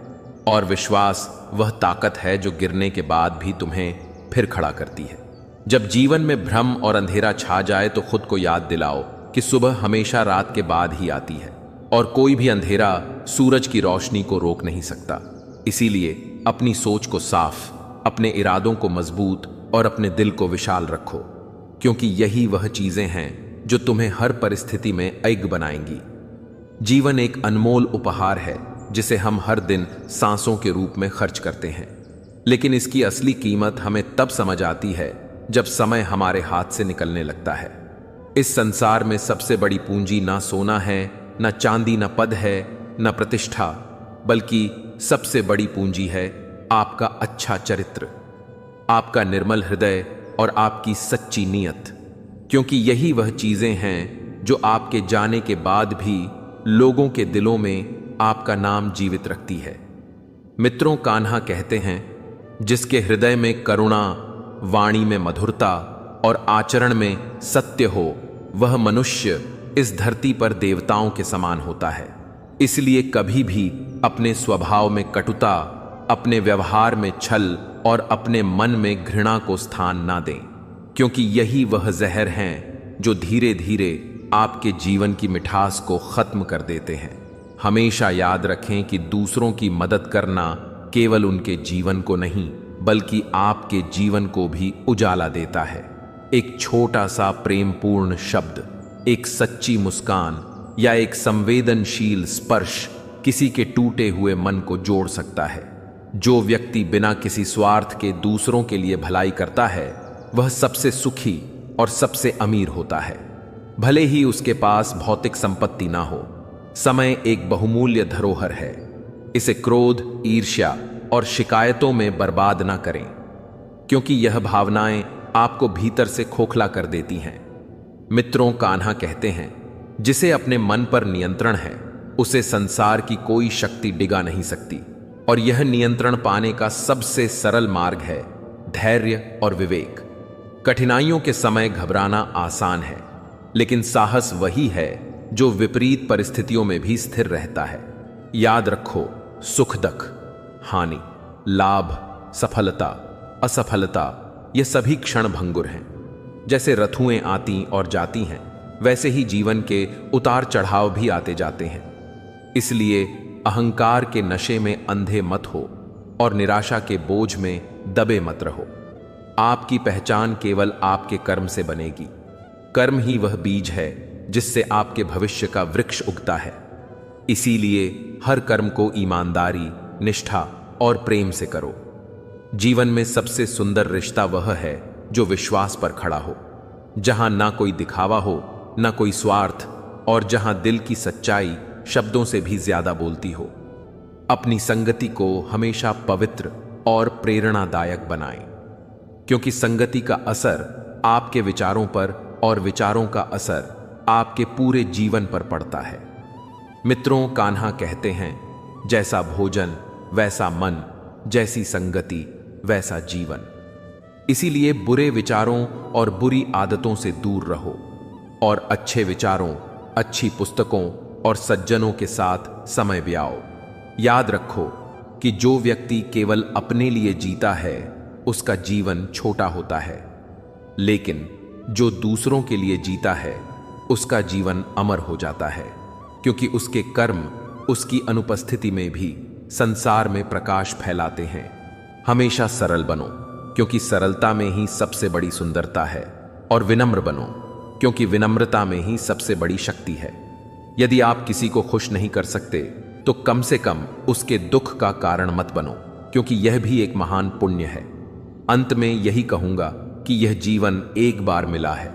और विश्वास वह ताकत है जो गिरने के बाद भी तुम्हें फिर खड़ा करती है। जब जीवन में भ्रम और अंधेरा छा जाए तो खुद को याद दिलाओ कि सुबह हमेशा रात के बाद ही आती है, और कोई भी अंधेरा सूरज की रोशनी को रोक नहीं सकता। इसीलिए अपनी सोच को साफ, अपने इरादों को मजबूत और अपने दिल को विशाल रखो, क्योंकि यही वह चीजें हैं जो तुम्हें हर परिस्थिति में अडिग बनाएंगी। जीवन एक अनमोल उपहार है जिसे हम हर दिन सांसों के रूप में खर्च करते हैं, लेकिन इसकी असली कीमत हमें तब समझ आती है जब समय हमारे हाथ से निकलने लगता है। इस संसार में सबसे बड़ी पूंजी ना सोना है, ना चांदी, ना पद है, ना प्रतिष्ठा, बल्कि सबसे बड़ी पूंजी है आपका अच्छा चरित्र, आपका निर्मल हृदय और आपकी सच्ची नीयत, क्योंकि यही वह चीजें हैं जो आपके जाने के बाद भी लोगों के दिलों में आपका नाम जीवित रखती है। मित्रों, कान्हा कहते हैं, जिसके हृदय में करुणा, वाणी में मधुरता और आचरण में सत्य हो, वह मनुष्य इस धरती पर देवताओं के समान होता है। इसलिए कभी भी अपने स्वभाव में कटुता, अपने व्यवहार में छल और अपने मन में घृणा को स्थान ना दें, क्योंकि यही वह जहर हैं जो धीरे धीरे आपके जीवन की मिठास को खत्म कर देते हैं। हमेशा याद रखें कि दूसरों की मदद करना केवल उनके जीवन को नहीं, बल्कि आपके जीवन को भी उजाला देता है। एक छोटा सा प्रेमपूर्ण शब्द, एक सच्ची मुस्कान या एक संवेदनशील स्पर्श किसी के टूटे हुए मन को जोड़ सकता है। जो व्यक्ति बिना किसी स्वार्थ के दूसरों के लिए भलाई करता है वह सबसे सुखी और सबसे अमीर होता है। भले ही उसके पास भौतिक संपत्ति ना हो, समय एक बहुमूल्य धरोहर है। इसे क्रोध, ईर्ष्या और शिकायतों में बर्बाद ना करें, क्योंकि यह भावनाएं आपको भीतर से खोखला कर देती हैं। मित्रों, कान्हा कहते हैं, जिसे अपने मन पर नियंत्रण है उसे संसार की कोई शक्ति डिगा नहीं सकती। और यह नियंत्रण पाने का सबसे सरल मार्ग है धैर्य और विवेक। कठिनाइयों के समय घबराना आसान है, लेकिन साहस वही है जो विपरीत परिस्थितियों में भी स्थिर रहता है। याद रखो, सुख दुख, हानि, लाभ, सफलता, असफलता, ये सभी क्षण भंगुर हैं। जैसे ऋतुएं आती और जाती हैं, वैसे ही जीवन के उतार चढ़ाव भी आते जाते हैं। इसलिए अहंकार के नशे में अंधे मत हो और निराशा के बोझ में दबे मत रहो। आपकी पहचान केवल आपके कर्म से बनेगी। कर्म ही वह बीज है जिससे आपके भविष्य का वृक्ष उगता है। इसीलिए हर कर्म को ईमानदारी, निष्ठा और प्रेम से करो। जीवन में सबसे सुंदर रिश्ता वह है जो विश्वास पर खड़ा हो, जहां ना कोई दिखावा हो, ना कोई स्वार्थ, और जहां दिल की सच्चाई शब्दों से भी ज्यादा बोलती हो। अपनी संगति को हमेशा पवित्र और प्रेरणादायक बनाएं, क्योंकि संगति का असर आपके विचारों पर और विचारों का असर आपके पूरे जीवन पर पड़ता है। मित्रों, कान्हा कहते हैं, जैसा भोजन वैसा मन, जैसी संगति वैसा जीवन। इसीलिए बुरे विचारों और बुरी आदतों से दूर रहो और अच्छे विचारों, अच्छी पुस्तकों और सज्जनों के साथ समय बिताओ। याद रखो कि जो व्यक्ति केवल अपने लिए जीता है उसका जीवन छोटा होता है, लेकिन जो दूसरों के लिए जीता है उसका जीवन अमर हो जाता है, क्योंकि उसके कर्म उसकी अनुपस्थिति में भी संसार में प्रकाश फैलाते हैं। हमेशा सरल बनो, क्योंकि सरलता में ही सबसे बड़ी सुंदरता है, और विनम्र बनो, क्योंकि विनम्रता में ही सबसे बड़ी शक्ति है। यदि आप किसी को खुश नहीं कर सकते तो कम से कम उसके दुख का कारण मत बनो, क्योंकि यह भी एक महान पुण्य है। अंत में यही कहूंगा कि यह जीवन एक बार मिला है,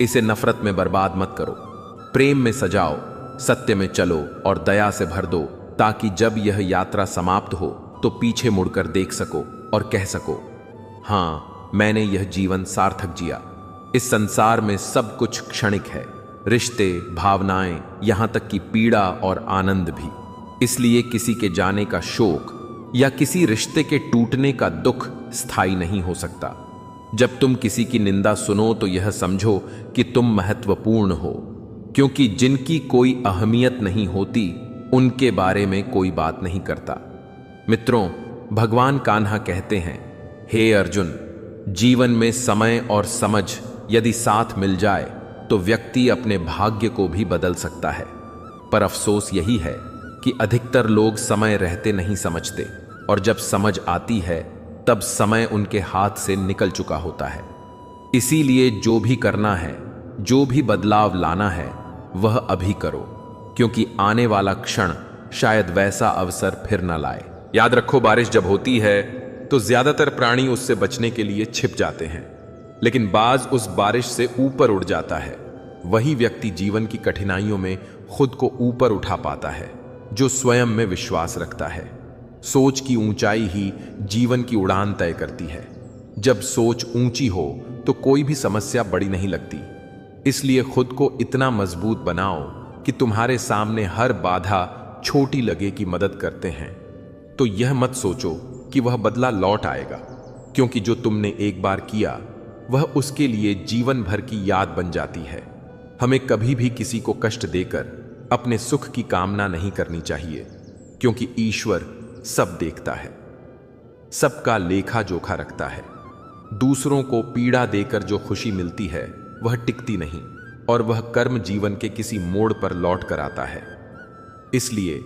इसे नफरत में बर्बाद मत करो। प्रेम में सजाओ, सत्य में चलो और दया से भर दो, ताकि जब यह यात्रा समाप्त हो तो पीछे मुड़कर देख सको और कह सको, हाँ, मैंने यह जीवन सार्थक जिया। इस संसार में सब कुछ क्षणिक है, रिश्ते, भावनाएं, यहां तक कि पीड़ा और आनंद भी। इसलिए किसी के जाने का शोक या किसी रिश्ते के टूटने का दुख स्थायी नहीं हो सकता। जब तुम किसी की निंदा सुनो तो यह समझो कि तुम महत्वपूर्ण हो, क्योंकि जिनकी कोई अहमियत नहीं होती उनके बारे में कोई बात नहीं करता। मित्रों, भगवान कान्हा कहते हैं, हे अर्जुन, जीवन में समय और समझ यदि साथ मिल जाए तो व्यक्ति अपने भाग्य को भी बदल सकता है। पर अफसोस यही है कि अधिकतर लोग समय रहते नहीं समझते, और जब समझ आती है तब समय उनके हाथ से निकल चुका होता है। इसीलिए जो भी करना है, जो भी बदलाव लाना है, वह अभी करो, क्योंकि आने वाला क्षण शायद वैसा अवसर फिर न लाए। याद रखो, बारिश जब होती है तो ज्यादातर प्राणी उससे बचने के लिए छिप जाते हैं, लेकिन बाज उस बारिश से ऊपर उड़ जाता है। वही व्यक्ति जीवन की कठिनाइयों में खुद को ऊपर उठा पाता है, जो स्वयं में विश्वास रखता है। सोच की ऊंचाई ही जीवन की उड़ान तय करती है। जब सोच ऊंची हो तो कोई भी समस्या बड़ी नहीं लगती। इसलिए खुद को इतना मजबूत बनाओ कि तुम्हारे सामने हर बाधा छोटी लगे कि मदद करते हैं। तो यह मत सोचो कि वह बदला लौट आएगा, क्योंकि जो तुमने एक बार किया वह उसके लिए जीवन भर की याद बन जाती है। हमें कभी भी किसी को कष्ट देकर अपने सुख की कामना नहीं करनी चाहिए, क्योंकि ईश्वर सब देखता है, सबका लेखा जोखा रखता है। दूसरों को पीड़ा देकर जो खुशी मिलती है वह टिकती नहीं, और वह कर्म जीवन के किसी मोड़ पर लौट कर आता है। इसलिए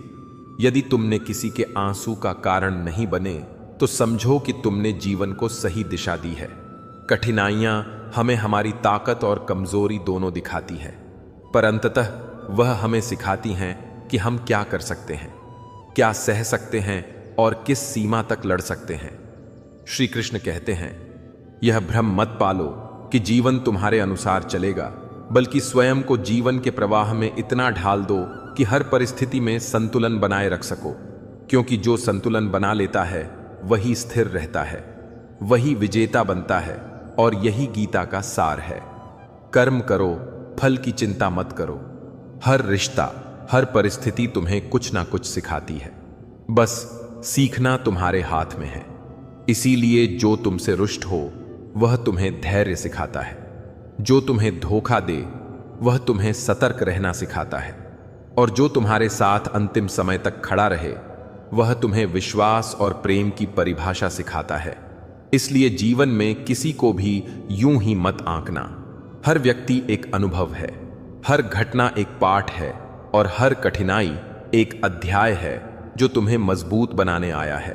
यदि तुमने किसी के आंसू का कारण नहीं बने तो समझो कि तुमने जीवन को सही दिशा दी है। कठिनाइयां हमें हमारी ताकत और कमजोरी दोनों दिखाती है, पर अंततः वह हमें सिखाती हैं कि हम क्या कर सकते हैं। क्या सह सकते हैं और किस सीमा तक लड़ सकते हैं। श्री कृष्ण कहते हैं, यह भ्रम मत पालो कि जीवन तुम्हारे अनुसार चलेगा, बल्कि स्वयं को जीवन के प्रवाह में इतना ढाल दो कि हर परिस्थिति में संतुलन बनाए रख सको, क्योंकि जो संतुलन बना लेता है वही स्थिर रहता है, वही विजेता बनता है। और यही गीता का सार है। कर्म करो, फल की चिंता मत करो। हर रिश्ता, हर परिस्थिति तुम्हें कुछ ना कुछ सिखाती है, बस सीखना तुम्हारे हाथ में है। इसीलिए जो तुमसे रुष्ट हो वह तुम्हें धैर्य सिखाता है, जो तुम्हें धोखा दे वह तुम्हें सतर्क रहना सिखाता है, और जो तुम्हारे साथ अंतिम समय तक खड़ा रहे वह तुम्हें विश्वास और प्रेम की परिभाषा सिखाता है। इसलिए जीवन में किसी को भी यूं ही मत आंकना। हर व्यक्ति एक अनुभव है, हर घटना एक पाठ है, और हर कठिनाई एक अध्याय है जो तुम्हें मजबूत बनाने आया है।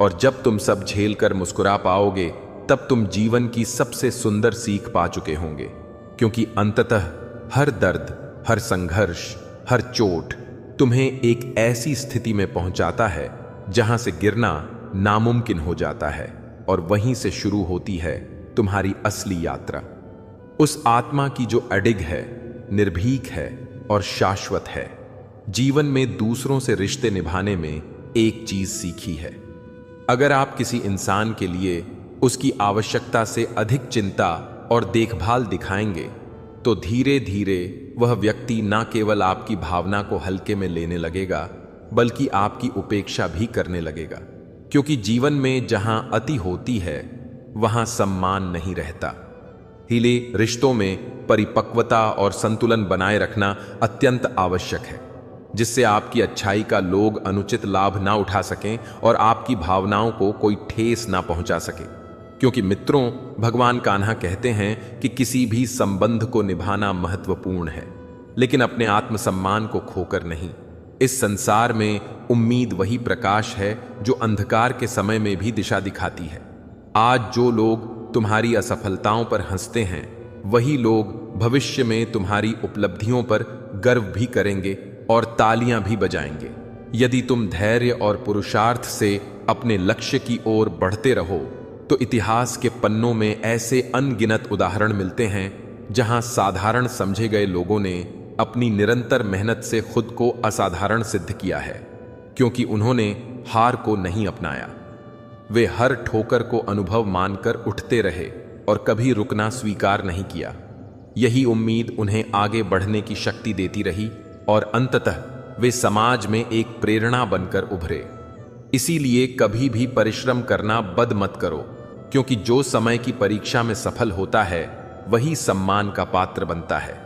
और जब तुम सब झेल कर मुस्कुरा पाओगे तब तुम जीवन की सबसे सुंदर सीख पा चुके होंगे, क्योंकि अंततः हर दर्द, हर संघर्ष, हर चोट तुम्हें एक ऐसी स्थिति में पहुंचाता है जहां से गिरना नामुमकिन हो जाता है, और वहीं से शुरू होती है तुम्हारी असली यात्रा। उस आत्मा की जो अडिग है, निर्भीक है और शाश्वत है। जीवन में दूसरों से रिश्ते निभाने में एक चीज सीखी है, अगर आप किसी इंसान के लिए उसकी आवश्यकता से अधिक चिंता और देखभाल दिखाएंगे तो धीरे धीरे वह व्यक्ति न केवल आपकी भावना को हल्के में लेने लगेगा, बल्कि आपकी उपेक्षा भी करने लगेगा। क्योंकि जीवन में जहां अति होती है वहां सम्मान नहीं रहता। हिले रिश्तों में परिपक्वता और संतुलन बनाए रखना अत्यंत आवश्यक है, जिससे आपकी अच्छाई का लोग अनुचित लाभ ना उठा सकें और आपकी भावनाओं को कोई ठेस ना पहुंचा सके। क्योंकि मित्रों, भगवान कान्हा कहते हैं कि किसी भी संबंध को निभाना महत्वपूर्ण है, लेकिन अपने आत्मसम्मान को खोकर नहीं। इस संसार में उम्मीद वही प्रकाश है जो अंधकार के समय में भी दिशा दिखाती है। आज जो लोग तुम्हारी असफलताओं पर हंसते हैं, वही लोग भविष्य में तुम्हारी उपलब्धियों पर गर्व भी करेंगे और तालियां भी बजाएंगे। यदि तुम धैर्य और पुरुषार्थ से अपने लक्ष्य की ओर बढ़ते रहो तो इतिहास के पन्नों में ऐसे अनगिनत उदाहरण मिलते हैं जहां साधारण समझे गए लोगों ने अपनी निरंतर मेहनत से खुद को असाधारण सिद्ध किया है, क्योंकि उन्होंने हार को नहीं अपनाया। वे हर ठोकर को अनुभव मानकर उठते रहे और कभी रुकना स्वीकार नहीं किया। यही उम्मीद उन्हें आगे बढ़ने की शक्ति देती रही और अंततः वे समाज में एक प्रेरणा बनकर उभरे। इसीलिए कभी भी परिश्रम करना बंद मत करो, क्योंकि जो समय की परीक्षा में सफल होता है वही सम्मान का पात्र बनता है।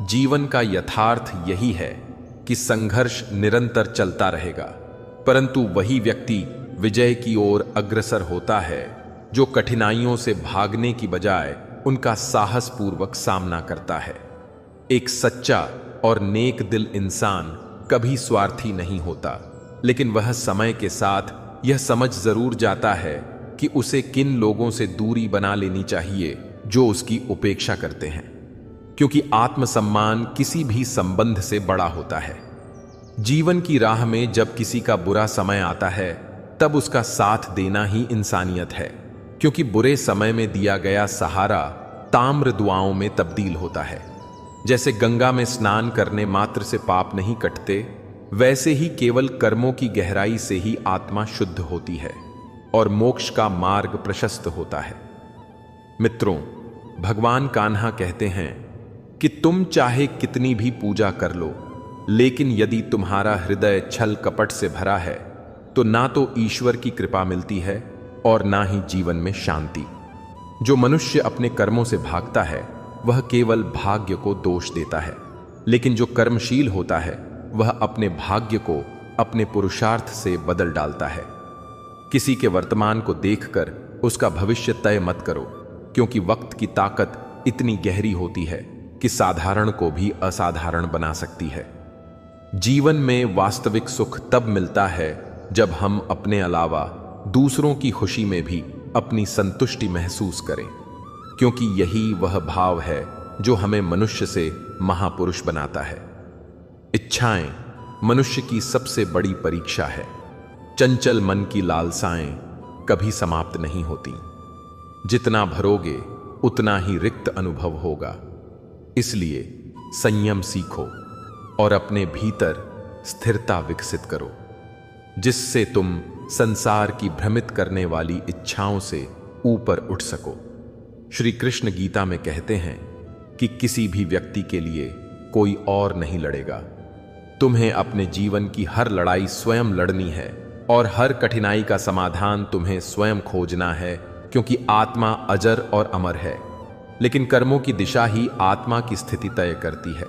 जीवन का यथार्थ यही है कि संघर्ष निरंतर चलता रहेगा, परंतु वही व्यक्ति विजय की ओर अग्रसर होता है जो कठिनाइयों से भागने की बजाय उनका साहसपूर्वक सामना करता है। एक सच्चा और नेक दिल इंसान कभी स्वार्थी नहीं होता, लेकिन वह समय के साथ यह समझ जरूर जाता है कि उसे किन लोगों से दूरी बना लेनी चाहिए जो उसकी उपेक्षा करते हैं, क्योंकि आत्मसम्मान किसी भी संबंध से बड़ा होता है। जीवन की राह में जब किसी का बुरा समय आता है तब उसका साथ देना ही इंसानियत है, क्योंकि बुरे समय में दिया गया सहारा ताम्र दुआओं में तब्दील होता है। जैसे गंगा में स्नान करने मात्र से पाप नहीं कटते, वैसे ही केवल कर्मों की गहराई से ही आत्मा शुद्ध होती है और मोक्ष का मार्ग प्रशस्त होता है। मित्रों, भगवान कान्हा कहते हैं कि तुम चाहे कितनी भी पूजा कर लो, लेकिन यदि तुम्हारा हृदय छल कपट से भरा है तो ना तो ईश्वर की कृपा मिलती है और ना ही जीवन में शांति। जो मनुष्य अपने कर्मों से भागता है वह केवल भाग्य को दोष देता है, लेकिन जो कर्मशील होता है वह अपने भाग्य को अपने पुरुषार्थ से बदल डालता है। किसी के वर्तमान को देखकर उसका भविष्य तय मत करो, क्योंकि वक्त की ताकत इतनी गहरी होती है कि साधारण को भी असाधारण बना सकती है। जीवन में वास्तविक सुख तब मिलता है जब हम अपने अलावा दूसरों की खुशी में भी अपनी संतुष्टि महसूस करें, क्योंकि यही वह भाव है जो हमें मनुष्य से महापुरुष बनाता है। इच्छाएं, मनुष्य की सबसे बड़ी परीक्षा है। चंचल मन की लालसाएं कभी समाप्त नहीं होती। जितना भरोगे उतना ही रिक्त अनुभव होगा। इसलिए संयम सीखो और अपने भीतर स्थिरता विकसित करो, जिससे तुम संसार की भ्रमित करने वाली इच्छाओं से ऊपर उठ सको। श्री कृष्ण गीता में कहते हैं कि किसी भी व्यक्ति के लिए कोई और नहीं लड़ेगा। तुम्हें अपने जीवन की हर लड़ाई स्वयं लड़नी है और हर कठिनाई का समाधान तुम्हें स्वयं खोजना है, क्योंकि आत्मा अजर और अमर है। लेकिन कर्मों की दिशा ही आत्मा की स्थिति तय करती है।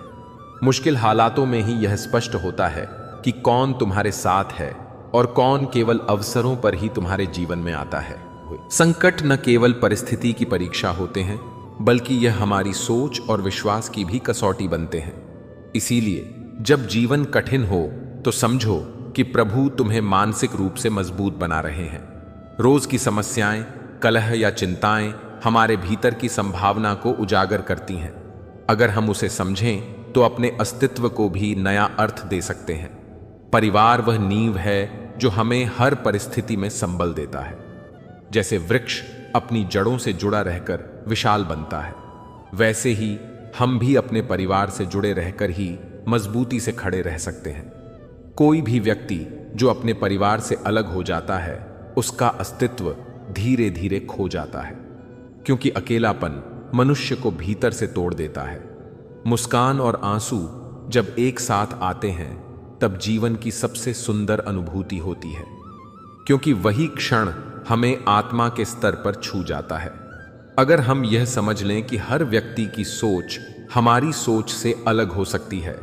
मुश्किल हालातों में ही यह स्पष्ट होता है कि कौन तुम्हारे साथ है और कौन केवल अवसरों पर ही तुम्हारे जीवन में आता है। संकट न केवल परिस्थिति की परीक्षा होते हैं, बल्कि यह हमारी सोच और विश्वास की भी कसौटी बनते हैं। इसीलिए जब जीवन कठिन हो तो समझो कि प्रभु तुम्हें मानसिक रूप से मजबूत बना रहे हैं। रोज की समस्याएं, कलह या चिंताएं हमारे भीतर की संभावना को उजागर करती हैं। अगर हम उसे समझें तो अपने अस्तित्व को भी नया अर्थ दे सकते हैं। परिवार वह नींव है जो हमें हर परिस्थिति में संबल देता है। जैसे वृक्ष अपनी जड़ों से जुड़ा रहकर विशाल बनता है, वैसे ही हम भी अपने परिवार से जुड़े रहकर ही मजबूती से खड़े रह सकते हैं। कोई भी व्यक्ति जो अपने परिवार से अलग हो जाता है, उसका अस्तित्व धीरे धीरे खो जाता है, क्योंकि अकेलापन मनुष्य को भीतर से तोड़ देता है। मुस्कान और आंसू जब एक साथ आते हैं तब जीवन की सबसे सुंदर अनुभूति होती है, क्योंकि वही क्षण हमें आत्मा के स्तर पर छू जाता है। अगर हम यह समझ लें कि हर व्यक्ति की सोच हमारी सोच से अलग हो सकती है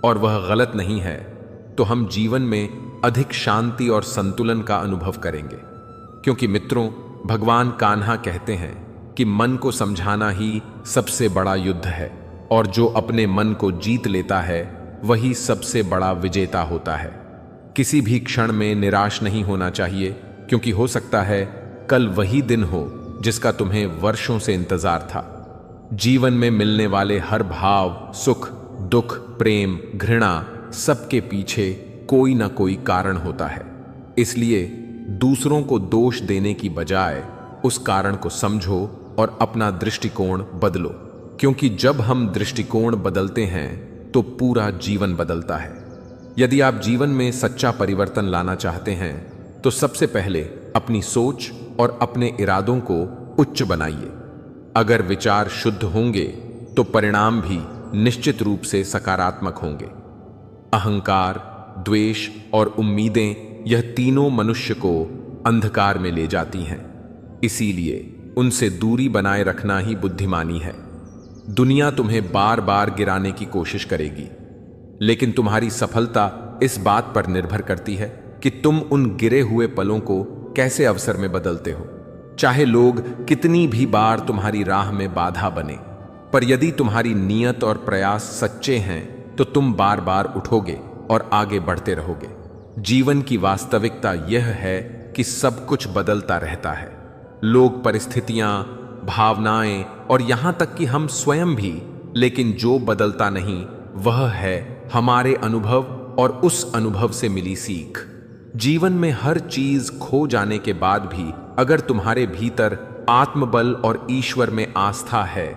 और वह गलत नहीं है, तो हम जीवन में अधिक शांति और संतुलन का अनुभव करेंगे। क्योंकि मित्रों, भगवान कान्हा कहते हैं कि मन को समझाना ही सबसे बड़ा युद्ध है, और जो अपने मन को जीत लेता है वही सबसे बड़ा विजेता होता है। किसी भी क्षण में निराश नहीं होना चाहिए, क्योंकि हो सकता है कल वही दिन हो जिसका तुम्हें वर्षों से इंतजार था। जीवन में मिलने वाले हर भाव, सुख, दुख, प्रेम, घृणा, सबके पीछे कोई ना कोई कारण होता है। इसलिए दूसरों को दोष देने की बजाय उस कारण को समझो और अपना दृष्टिकोण बदलो, क्योंकि जब हम दृष्टिकोण बदलते हैं तो पूरा जीवन बदलता है। यदि आप जीवन में सच्चा परिवर्तन लाना चाहते हैं तो सबसे पहले अपनी सोच और अपने इरादों को उच्च बनाइए। अगर विचार शुद्ध होंगे तो परिणाम भी निश्चित रूप से सकारात्मक होंगे। अहंकार, द्वेष और उम्मीदें, यह तीनों मनुष्य को अंधकार में ले जाती हैं। इसीलिए उनसे दूरी बनाए रखना ही बुद्धिमानी है। दुनिया तुम्हें बार बार गिराने की कोशिश करेगी, लेकिन तुम्हारी सफलता इस बात पर निर्भर करती है कि तुम उन गिरे हुए पलों को कैसे अवसर में बदलते हो। चाहे लोग कितनी भी बार तुम्हारी राह में बाधा बने, पर यदि तुम्हारी नीयत और प्रयास सच्चे हैं तो तुम बार बार उठोगे और आगे बढ़ते रहोगे। जीवन की वास्तविकता यह है कि सब कुछ बदलता रहता है। लोग, परिस्थितियां, भावनाएं और यहां तक कि हम स्वयं भी, लेकिन जो बदलता नहीं वह है हमारे अनुभव और उस अनुभव से मिली सीख। जीवन में हर चीज खो जाने के बाद भी अगर तुम्हारे भीतर आत्मबल और ईश्वर में आस्था है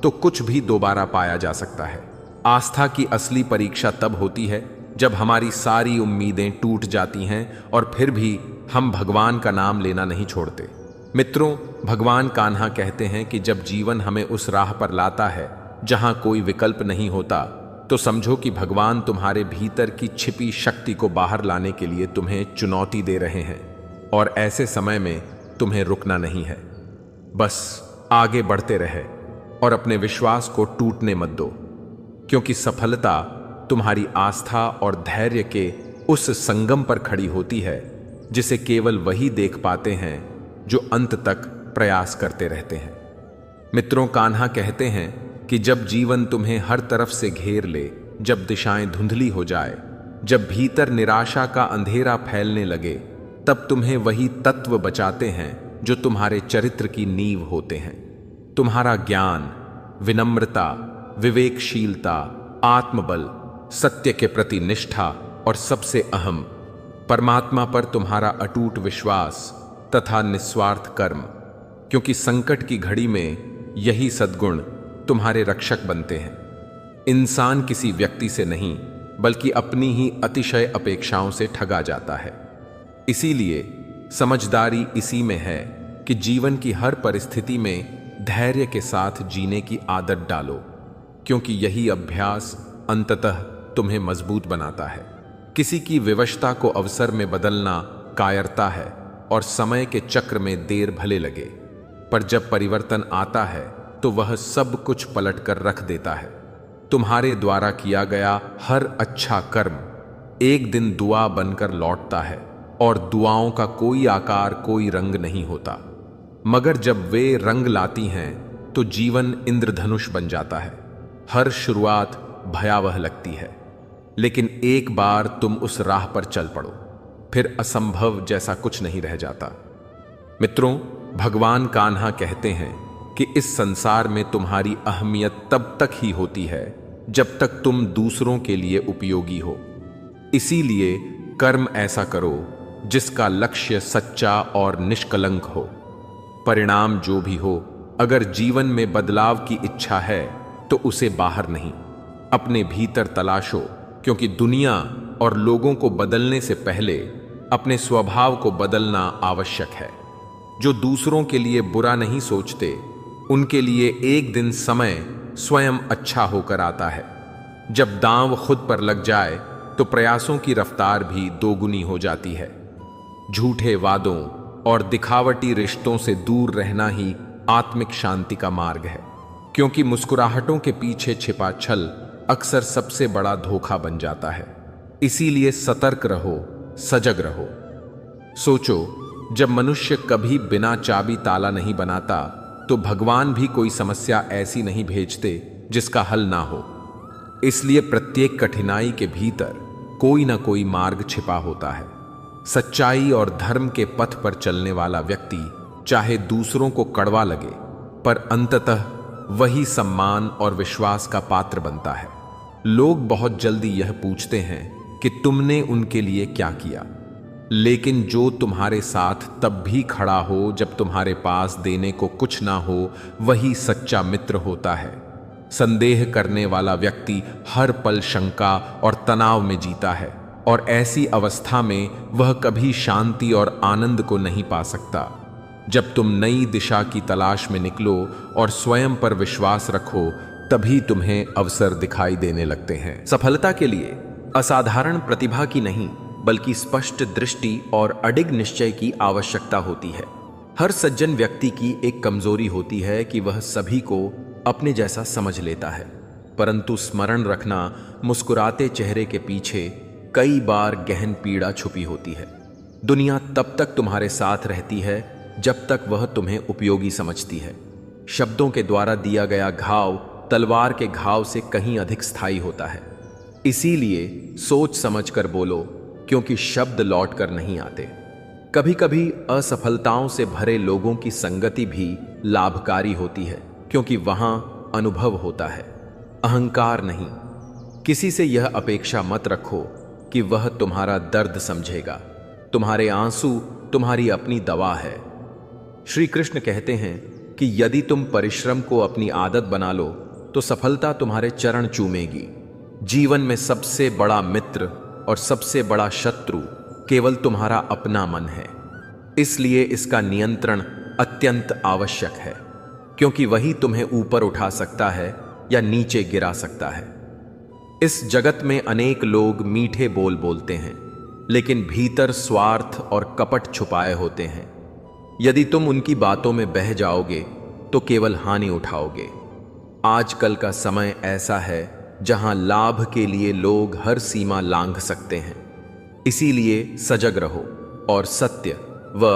तो कुछ भी दोबारा पाया जा सकता है। आस्था की असली परीक्षा तब होती है जब हमारी सारी उम्मीदें टूट जाती हैं और फिर भी हम भगवान का नाम लेना नहीं छोड़ते। मित्रों, भगवान कान्हा कहते हैं कि जब जीवन हमें उस राह पर लाता है जहां कोई विकल्प नहीं होता, तो समझो कि भगवान तुम्हारे भीतर की छिपी शक्ति को बाहर लाने के लिए तुम्हें चुनौती दे रहे हैं। और ऐसे समय में तुम्हें रुकना नहीं है, बस आगे बढ़ते रहे और अपने विश्वास को टूटने मत दो, क्योंकि सफलता तुम्हारी आस्था और धैर्य के उस संगम पर खड़ी होती है जिसे केवल वही देख पाते हैं जो अंत तक प्रयास करते रहते हैं। मित्रों, कान्हा कहते हैं कि जब जीवन तुम्हें हर तरफ से घेर ले, जब दिशाएं धुंधली हो जाए, जब भीतर निराशा का अंधेरा फैलने लगे, तब तुम्हें वही तत्व बचाते हैं जो तुम्हारे चरित्र की नींव होते हैं। तुम्हारा ज्ञान, विनम्रता, विवेकशीलता, आत्मबल, सत्य के प्रति निष्ठा और सबसे अहम, परमात्मा पर तुम्हारा अटूट विश्वास तथा निस्वार्थ कर्म, क्योंकि संकट की घड़ी में यही सद्गुण तुम्हारे रक्षक बनते हैं। इंसान किसी व्यक्ति से नहीं बल्कि अपनी ही अतिशय अपेक्षाओं से ठगा जाता है। इसीलिए समझदारी इसी में है कि जीवन की हर परिस्थिति में धैर्य के साथ जीने की आदत डालो, क्योंकि यही अभ्यास अंततः तुम्हें मजबूत बनाता है। किसी की विवशता को अवसर में बदलना कायरता है और समय के चक्र में देर भले लगे, पर जब परिवर्तन आता है तो वह सब कुछ पलट कर रख देता है। तुम्हारे द्वारा किया गया हर अच्छा कर्म एक दिन दुआ बनकर लौटता है और दुआओं का कोई आकार, कोई रंग नहीं होता, मगर जब वे रंग लाती हैं तो जीवन इंद्रधनुष बन जाता है। हर शुरुआत भयावह लगती है, लेकिन एक बार तुम उस राह पर चल पड़ो, फिर असंभव जैसा कुछ नहीं रह जाता। मित्रों, भगवान कान्हा कहते हैं कि इस संसार में तुम्हारी अहमियत तब तक ही होती है जब तक तुम दूसरों के लिए उपयोगी हो। इसीलिए कर्म ऐसा करो जिसका लक्ष्य सच्चा और निष्कलंक हो। परिणाम जो भी हो, अगर जीवन में बदलाव की इच्छा है तो उसे बाहर नहीं, अपने भीतर तलाशो, क्योंकि दुनिया और लोगों को बदलने से पहले अपने स्वभाव को बदलना आवश्यक है। जो दूसरों के लिए बुरा नहीं सोचते, उनके लिए एक दिन समय स्वयं अच्छा होकर आता है। जब दांव खुद पर लग जाए तो प्रयासों की रफ्तार भी दोगुनी हो जाती है। झूठे वादों और दिखावटी रिश्तों से दूर रहना ही आत्मिक शांति का मार्ग है, क्योंकि मुस्कुराहटों के पीछे छिपा छल अक्सर सबसे बड़ा धोखा बन जाता है। इसीलिए सतर्क रहो, सजग रहो। सोचो, जब मनुष्य कभी बिना चाबी ताला नहीं बनाता तो भगवान भी कोई समस्या ऐसी नहीं भेजते जिसका हल ना हो। इसलिए प्रत्येक कठिनाई के भीतर कोई ना कोई मार्ग छिपा होता है। सच्चाई और धर्म के पथ पर चलने वाला व्यक्ति चाहे दूसरों को कड़वा लगे, पर अंततः वही सम्मान और विश्वास का पात्र बनता है। लोग बहुत जल्दी यह पूछते हैं कि तुमने उनके लिए क्या किया, लेकिन जो तुम्हारे साथ तब भी खड़ा हो जब तुम्हारे पास देने को कुछ ना हो, वही सच्चा मित्र होता है। संदेह करने वाला व्यक्ति हर पल शंका और तनाव में जीता है, और ऐसी अवस्था में वह कभी शांति और आनंद को नहीं पा सकता। जब तुम नई दिशा की तलाश में निकलो और स्वयं पर विश्वास रखो, तभी तुम्हें अवसर दिखाई देने लगते हैं। सफलता के लिए असाधारण प्रतिभा की नहीं, बल्कि स्पष्ट दृष्टि और अडिग निश्चय की आवश्यकता होती है। हर सज्जन व्यक्ति की एक कमजोरी होती है कि वह सभी को अपने जैसा समझ लेता है, परंतु स्मरण रखना, मुस्कुराते चेहरे के पीछे कई बार गहन पीड़ा छुपी होती है। दुनिया तब तक तुम्हारे साथ रहती है जब तक वह तुम्हें उपयोगी समझती है। शब्दों के द्वारा दिया गया घाव तलवार के घाव से कहीं अधिक स्थायी होता है। इसीलिए सोच समझकर बोलो, क्योंकि शब्द लौट कर नहीं आते। कभी कभी असफलताओं से भरे लोगों की संगति भी लाभकारी होती है, क्योंकि वहां अनुभव होता है, अहंकार नहीं। किसी से यह अपेक्षा मत रखो कि वह तुम्हारा दर्द समझेगा। तुम्हारे आंसू तुम्हारी अपनी दवा है। श्री कृष्ण कहते हैं कि यदि तुम परिश्रम को अपनी आदत बना लो तो सफलता तुम्हारे चरण चूमेगी। जीवन में सबसे बड़ा मित्र और सबसे बड़ा शत्रु केवल तुम्हारा अपना मन है। इसलिए इसका नियंत्रण अत्यंत आवश्यक है, क्योंकि वही तुम्हें ऊपर उठा सकता है या नीचे गिरा सकता है। इस जगत में अनेक लोग मीठे बोल बोलते हैं, लेकिन भीतर स्वार्थ और कपट छुपाए होते हैं। यदि तुम उनकी बातों में बह जाओगे तो केवल हानि उठाओगे। आजकल का समय ऐसा है जहां लाभ के लिए लोग हर सीमा लांघ सकते हैं। इसीलिए सजग रहो और सत्य व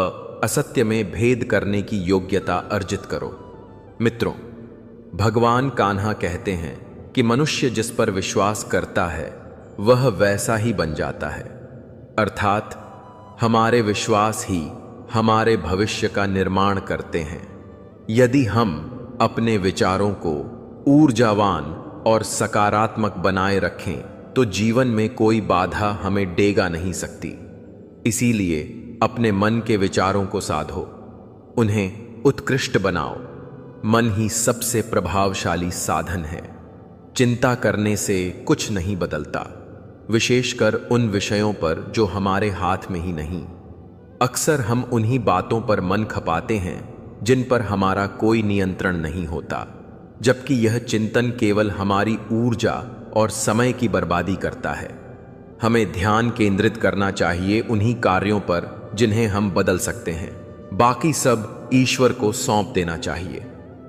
असत्य में भेद करने की योग्यता अर्जित करो। मित्रों, भगवान कान्हा कहते हैं कि मनुष्य जिस पर विश्वास करता है वह वैसा ही बन जाता है। अर्थात हमारे विश्वास ही हमारे भविष्य का निर्माण करते हैं। यदि हम अपने विचारों को ऊर्जावान और सकारात्मक बनाए रखें तो जीवन में कोई बाधा हमें डेगा नहीं सकती। इसीलिए अपने मन के विचारों को साधो, उन्हें उत्कृष्ट बनाओ। मन ही सबसे प्रभावशाली साधन है। चिंता करने से कुछ नहीं बदलता, विशेषकर उन विषयों पर जो हमारे हाथ में ही नहीं। अक्सर हम उन्हीं बातों पर मन खपाते हैं जिन पर हमारा कोई नियंत्रण नहीं होता, जबकि यह चिंतन केवल हमारी ऊर्जा और समय की बर्बादी करता है। हमें ध्यान केंद्रित करना चाहिए उन्हीं कार्यों पर जिन्हें हम बदल सकते हैं। बाकी सब ईश्वर को सौंप देना चाहिए,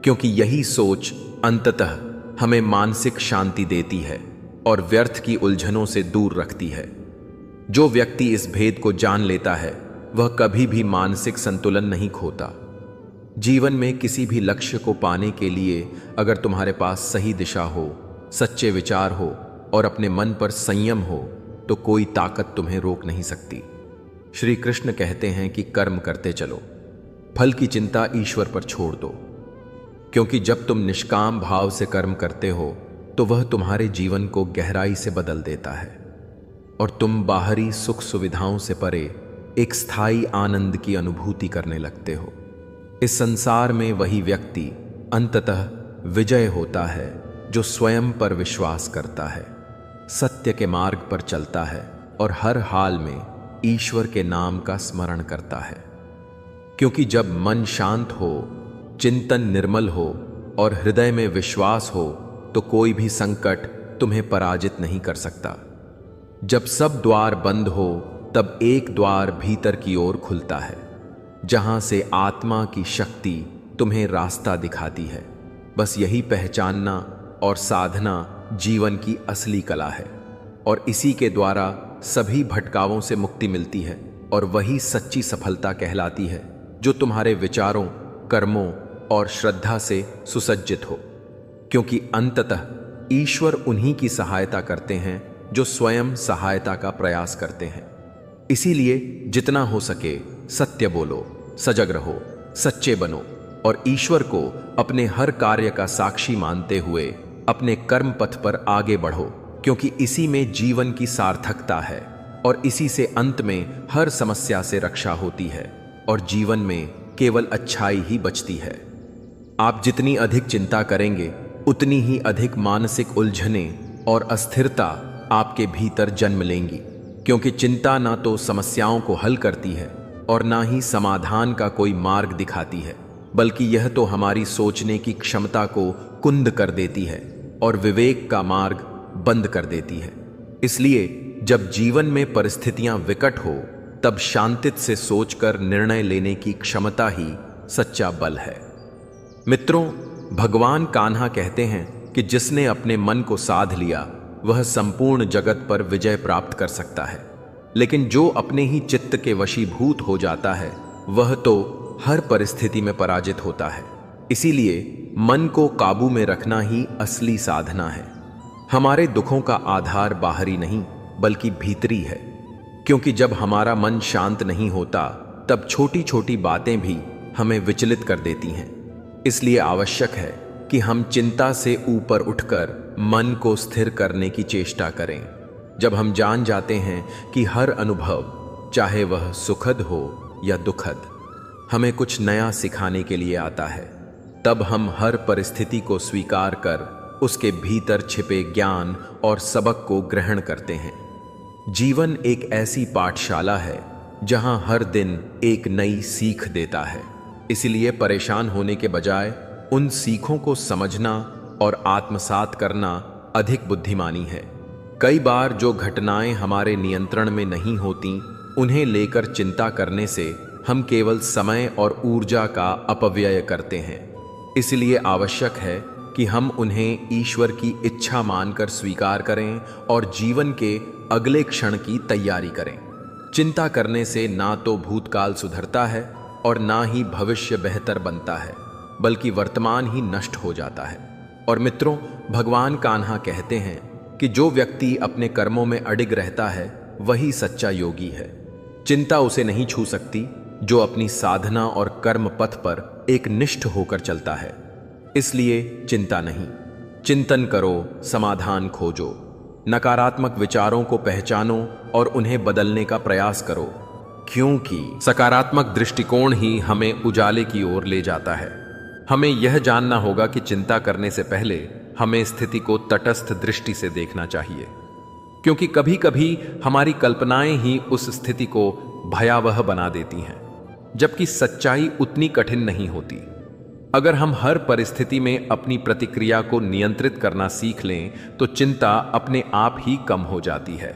क्योंकि यही सोच अंततः हमें मानसिक शांति देती है और व्यर्थ की उलझनों से दूर रखती है। जो व्यक्ति इस भेद को जान लेता है वह कभी भी मानसिक संतुलन नहीं खोता। जीवन में किसी भी लक्ष्य को पाने के लिए अगर तुम्हारे पास सही दिशा हो, सच्चे विचार हो और अपने मन पर संयम हो, तो कोई ताकत तुम्हें रोक नहीं सकती। श्री कृष्ण कहते हैं कि कर्म करते चलो, फल की चिंता ईश्वर पर छोड़ दो, क्योंकि जब तुम निष्काम भाव से कर्म करते हो तो वह तुम्हारे जीवन को गहराई से बदल देता है और तुम बाहरी सुख सुविधाओं से परे एक स्थायी आनंद की अनुभूति करने लगते हो। इस संसार में वही व्यक्ति अंततः विजय होता है जो स्वयं पर विश्वास करता है, सत्य के मार्ग पर चलता है और हर हाल में ईश्वर के नाम का स्मरण करता है। क्योंकि जब मन शांत हो, चिंतन निर्मल हो और हृदय में विश्वास हो, तो कोई भी संकट तुम्हें पराजित नहीं कर सकता। जब सब द्वार बंद हो तब एक द्वार भीतर की ओर खुलता है, जहां से आत्मा की शक्ति तुम्हें रास्ता दिखाती है। बस यही पहचानना और साधना जीवन की असली कला है और इसी के द्वारा सभी भटकावों से मुक्ति मिलती है और वही सच्ची सफलता कहलाती है जो तुम्हारे विचारों, कर्मों और श्रद्धा से सुसज्जित हो। क्योंकि अंततः ईश्वर उन्हीं की सहायता करते हैं जो स्वयं सहायता का प्रयास करते हैं। इसीलिए जितना हो सके सत्य बोलो, सजग रहो, सच्चे बनो और ईश्वर को अपने हर कार्य का साक्षी मानते हुए अपने कर्म पथ पर आगे बढ़ो, क्योंकि इसी में जीवन की सार्थकता है और इसी से अंत में हर समस्या से रक्षा होती है और जीवन में केवल अच्छाई ही बचती है। आप जितनी अधिक चिंता करेंगे उतनी ही अधिक मानसिक उलझनें और अस्थिरता आपके भीतर जन्म लेंगी, क्योंकि चिंता ना तो समस्याओं को हल करती है और ना ही समाधान का कोई मार्ग दिखाती है, बल्कि यह तो हमारी सोचने की क्षमता को कुंद कर देती है और विवेक का मार्ग बंद कर देती है। इसलिए जब जीवन में परिस्थितियां विकट हो तब शांतित से सोचकर निर्णय लेने की क्षमता ही सच्चा बल है। मित्रों, भगवान कान्हा कहते हैं कि जिसने अपने मन को साध लिया वह संपूर्ण जगत पर विजय प्राप्त कर सकता है, लेकिन जो अपने ही चित्त के वशीभूत हो जाता है वह तो हर परिस्थिति में पराजित होता है। इसीलिए मन को काबू में रखना ही असली साधना है। हमारे दुखों का आधार बाहरी नहीं बल्कि भीतरी है, क्योंकि जब हमारा मन शांत नहीं होता तब छोटी छोटी बातें भी हमें विचलित कर देती हैं। इसलिए आवश्यक है कि हम चिंता से ऊपर उठकर मन को स्थिर करने की चेष्टा करें। जब हम जान जाते हैं कि हर अनुभव, चाहे वह सुखद हो या दुखद, हमें कुछ नया सिखाने के लिए आता है, तब हम हर परिस्थिति को स्वीकार कर उसके भीतर छिपे ज्ञान और सबक को ग्रहण करते हैं। जीवन एक ऐसी पाठशाला है जहां हर दिन एक नई सीख देता है। इसलिए परेशान होने के बजाय उन सीखों को समझना और आत्मसात करना अधिक बुद्धिमानी है। कई बार जो घटनाएं हमारे नियंत्रण में नहीं होती, उन्हें लेकर चिंता करने से हम केवल समय और ऊर्जा का अपव्यय करते हैं। इसलिए आवश्यक है कि हम उन्हें ईश्वर की इच्छा मानकर स्वीकार करें और जीवन के अगले क्षण की तैयारी करें। चिंता करने से ना तो भूतकाल सुधरता है और ना ही भविष्य बेहतर बनता है, बल्कि वर्तमान ही नष्ट हो जाता है। और मित्रों, भगवान कान्हा कहते हैं कि जो व्यक्ति अपने कर्मों में अडिग रहता है वही सच्चा योगी है। चिंता उसे नहीं छू सकती जो अपनी साधना और कर्म पथ पर एक निष्ठ होकर चलता है। इसलिए चिंता नहीं, चिंतन करो, समाधान खोजो। नकारात्मक विचारों को पहचानो और उन्हें बदलने का प्रयास करो, क्योंकि सकारात्मक दृष्टिकोण ही हमें उजाले की ओर ले जाता है। हमें यह जानना होगा कि चिंता करने से पहले हमें स्थिति को तटस्थ दृष्टि से देखना चाहिए, क्योंकि कभी कभी हमारी कल्पनाएं ही उस स्थिति को भयावह बना देती हैं, जबकि सच्चाई उतनी कठिन नहीं होती। अगर हम हर परिस्थिति में अपनी प्रतिक्रिया को नियंत्रित करना सीख लें तो चिंता अपने आप ही कम हो जाती है।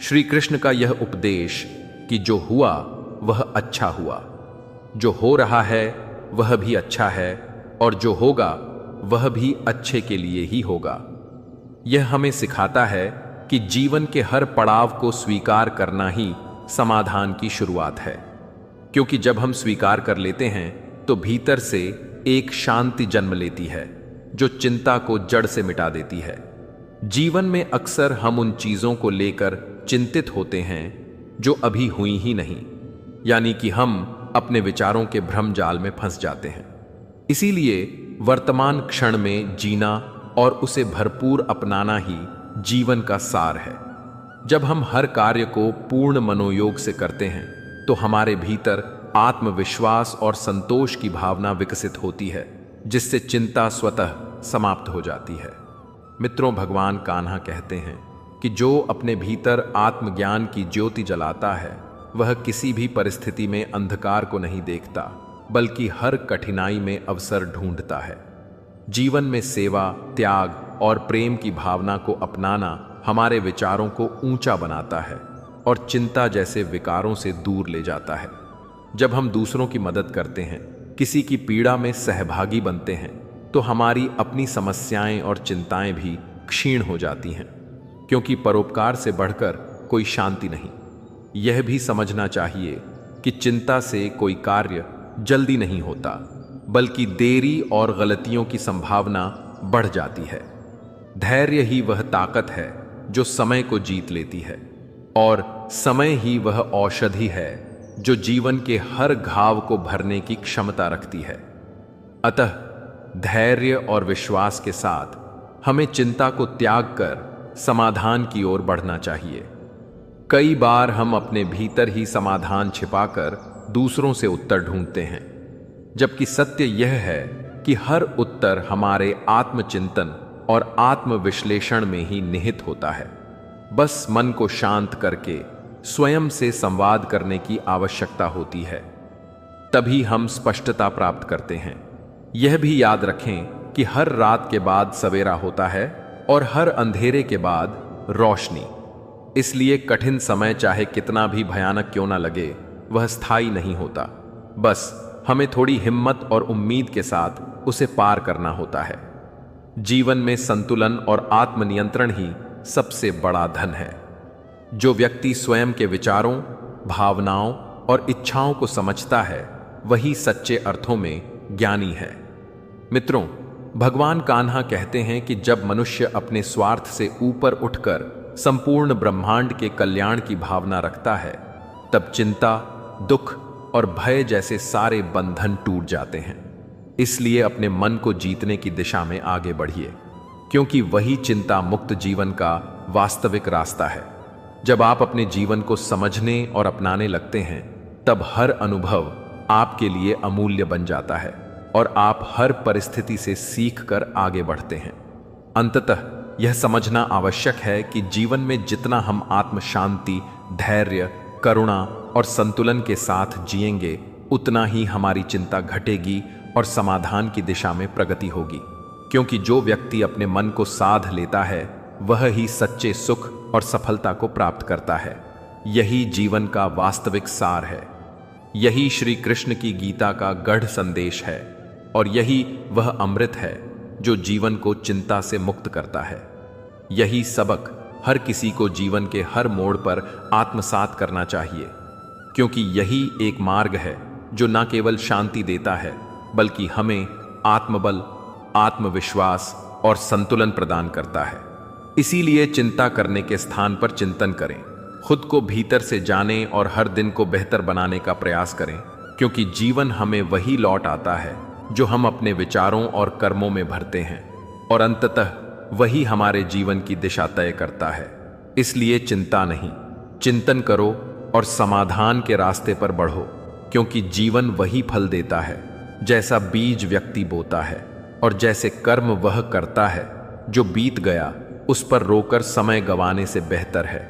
श्री कृष्ण का यह उपदेश कि जो हुआ वह अच्छा हुआ, जो हो रहा है वह भी अच्छा है, और जो होगा वह भी अच्छे के लिए ही होगा, यह हमें सिखाता है कि जीवन के हर पड़ाव को स्वीकार करना ही समाधान की शुरुआत है। क्योंकि जब हम स्वीकार कर लेते हैं तो भीतर से एक शांति जन्म लेती है जो चिंता को जड़ से मिटा देती है। जीवन में अक्सर हम उन चीजों को लेकर चिंतित होते हैं जो अभी हुई ही नहीं, यानी कि हम अपने विचारों के भ्रम जाल में फंस जाते हैं। इसीलिए वर्तमान क्षण में जीना और उसे भरपूर अपनाना ही जीवन का सार है। जब हम हर कार्य को पूर्ण मनोयोग से करते हैं तो हमारे भीतर आत्मविश्वास और संतोष की भावना विकसित होती है, जिससे चिंता स्वतः समाप्त हो जाती है। मित्रों, भगवान कान्हा कहते हैं कि जो अपने भीतर आत्मज्ञान की ज्योति जलाता है वह किसी भी परिस्थिति में अंधकार को नहीं देखता, बल्कि हर कठिनाई में अवसर ढूंढता है। जीवन में सेवा, त्याग और प्रेम की भावना को अपनाना हमारे विचारों को ऊंचा बनाता है और चिंता जैसे विकारों से दूर ले जाता है। जब हम दूसरों की मदद करते हैं, किसी की पीड़ा में सहभागी बनते हैं, तो हमारी अपनी समस्याएं और चिंताएं भी क्षीण हो जाती हैं, क्योंकि परोपकार से बढ़कर कोई शांति नहीं। यह भी समझना चाहिए कि चिंता से कोई कार्य जल्दी नहीं होता, बल्कि देरी और गलतियों की संभावना बढ़ जाती है। धैर्य ही वह ताकत है जो समय को जीत लेती है, और समय ही वह औषधि है जो जीवन के हर घाव को भरने की क्षमता रखती है। अतः धैर्य और विश्वास के साथ हमें चिंता को त्याग कर समाधान की ओर बढ़ना चाहिए। कई बार हम अपने भीतर ही समाधान छिपाकर दूसरों से उत्तर ढूंढते हैं, जबकि सत्य यह है कि हर उत्तर हमारे आत्मचिंतन और आत्मविश्लेषण में ही निहित होता है। बस मन को शांत करके स्वयं से संवाद करने की आवश्यकता होती है, तभी हम स्पष्टता प्राप्त करते हैं। यह भी याद रखें कि हर रात के बाद सवेरा होता है और हर अंधेरे के बाद रोशनी। इसलिए कठिन समय चाहे कितना भी भयानक क्यों ना लगे, वह स्थायी नहीं होता। बस हमें थोड़ी हिम्मत और उम्मीद के साथ उसे पार करना होता है। जीवन में संतुलन और आत्मनियंत्रण ही सबसे बड़ा धन है। जो व्यक्ति स्वयं के विचारों, भावनाओं और इच्छाओं को समझता है, वही सच्चे अर्थों में ज्ञानी है। मित्रों, भगवान कान्हा कहते हैं कि जब मनुष्य अपने स्वार्थ से ऊपर उठकर संपूर्ण ब्रह्मांड के कल्याण की भावना रखता है, तब चिंता, दुख और भय जैसे सारे बंधन टूट जाते हैं। इसलिए अपने मन को जीतने की दिशा में आगे बढ़िए, क्योंकि वही चिंता मुक्त जीवन का वास्तविक रास्ता है। जब आप अपने जीवन को समझने और अपनाने लगते हैं, तब हर अनुभव आपके लिए अमूल्य बन जाता है और आप हर परिस्थिति से सीख कर आगे बढ़ते हैं। अंततः यह समझना आवश्यक है कि जीवन में जितना हम आत्म शांति, धैर्य, करुणा और संतुलन के साथ जिएंगे, उतना ही हमारी चिंता घटेगी और समाधान की दिशा में प्रगति होगी। क्योंकि जो व्यक्ति अपने मन को साध लेता है, वह ही सच्चे सुख और सफलता को प्राप्त करता है। यही जीवन का वास्तविक सार है। यही श्री कृष्ण की गीता का गढ़ संदेश है, और यही वह अमृत है जो जीवन को चिंता से मुक्त करता है। यही सबक हर किसी को जीवन के हर मोड़ पर आत्मसात करना चाहिए, क्योंकि यही एक मार्ग है जो न केवल शांति देता है, बल्कि हमें आत्मबल, आत्मविश्वास और संतुलन प्रदान करता है। इसीलिए चिंता करने के स्थान पर चिंतन करें, खुद को भीतर से जानें और हर दिन को बेहतर बनाने का प्रयास करें, क्योंकि जीवन हमें वही लौट आता है जो हम अपने विचारों और कर्मों में भरते हैं, और अंततः वही हमारे जीवन की दिशा तय करता है। इसलिए चिंता नहीं, चिंतन करो और समाधान के रास्ते पर बढ़ो, क्योंकि जीवन वही फल देता है जैसा बीज व्यक्ति बोता है, और जैसे कर्म वह करता है जो बीत गया उस पर रोकर समय गंवाने से बेहतर है।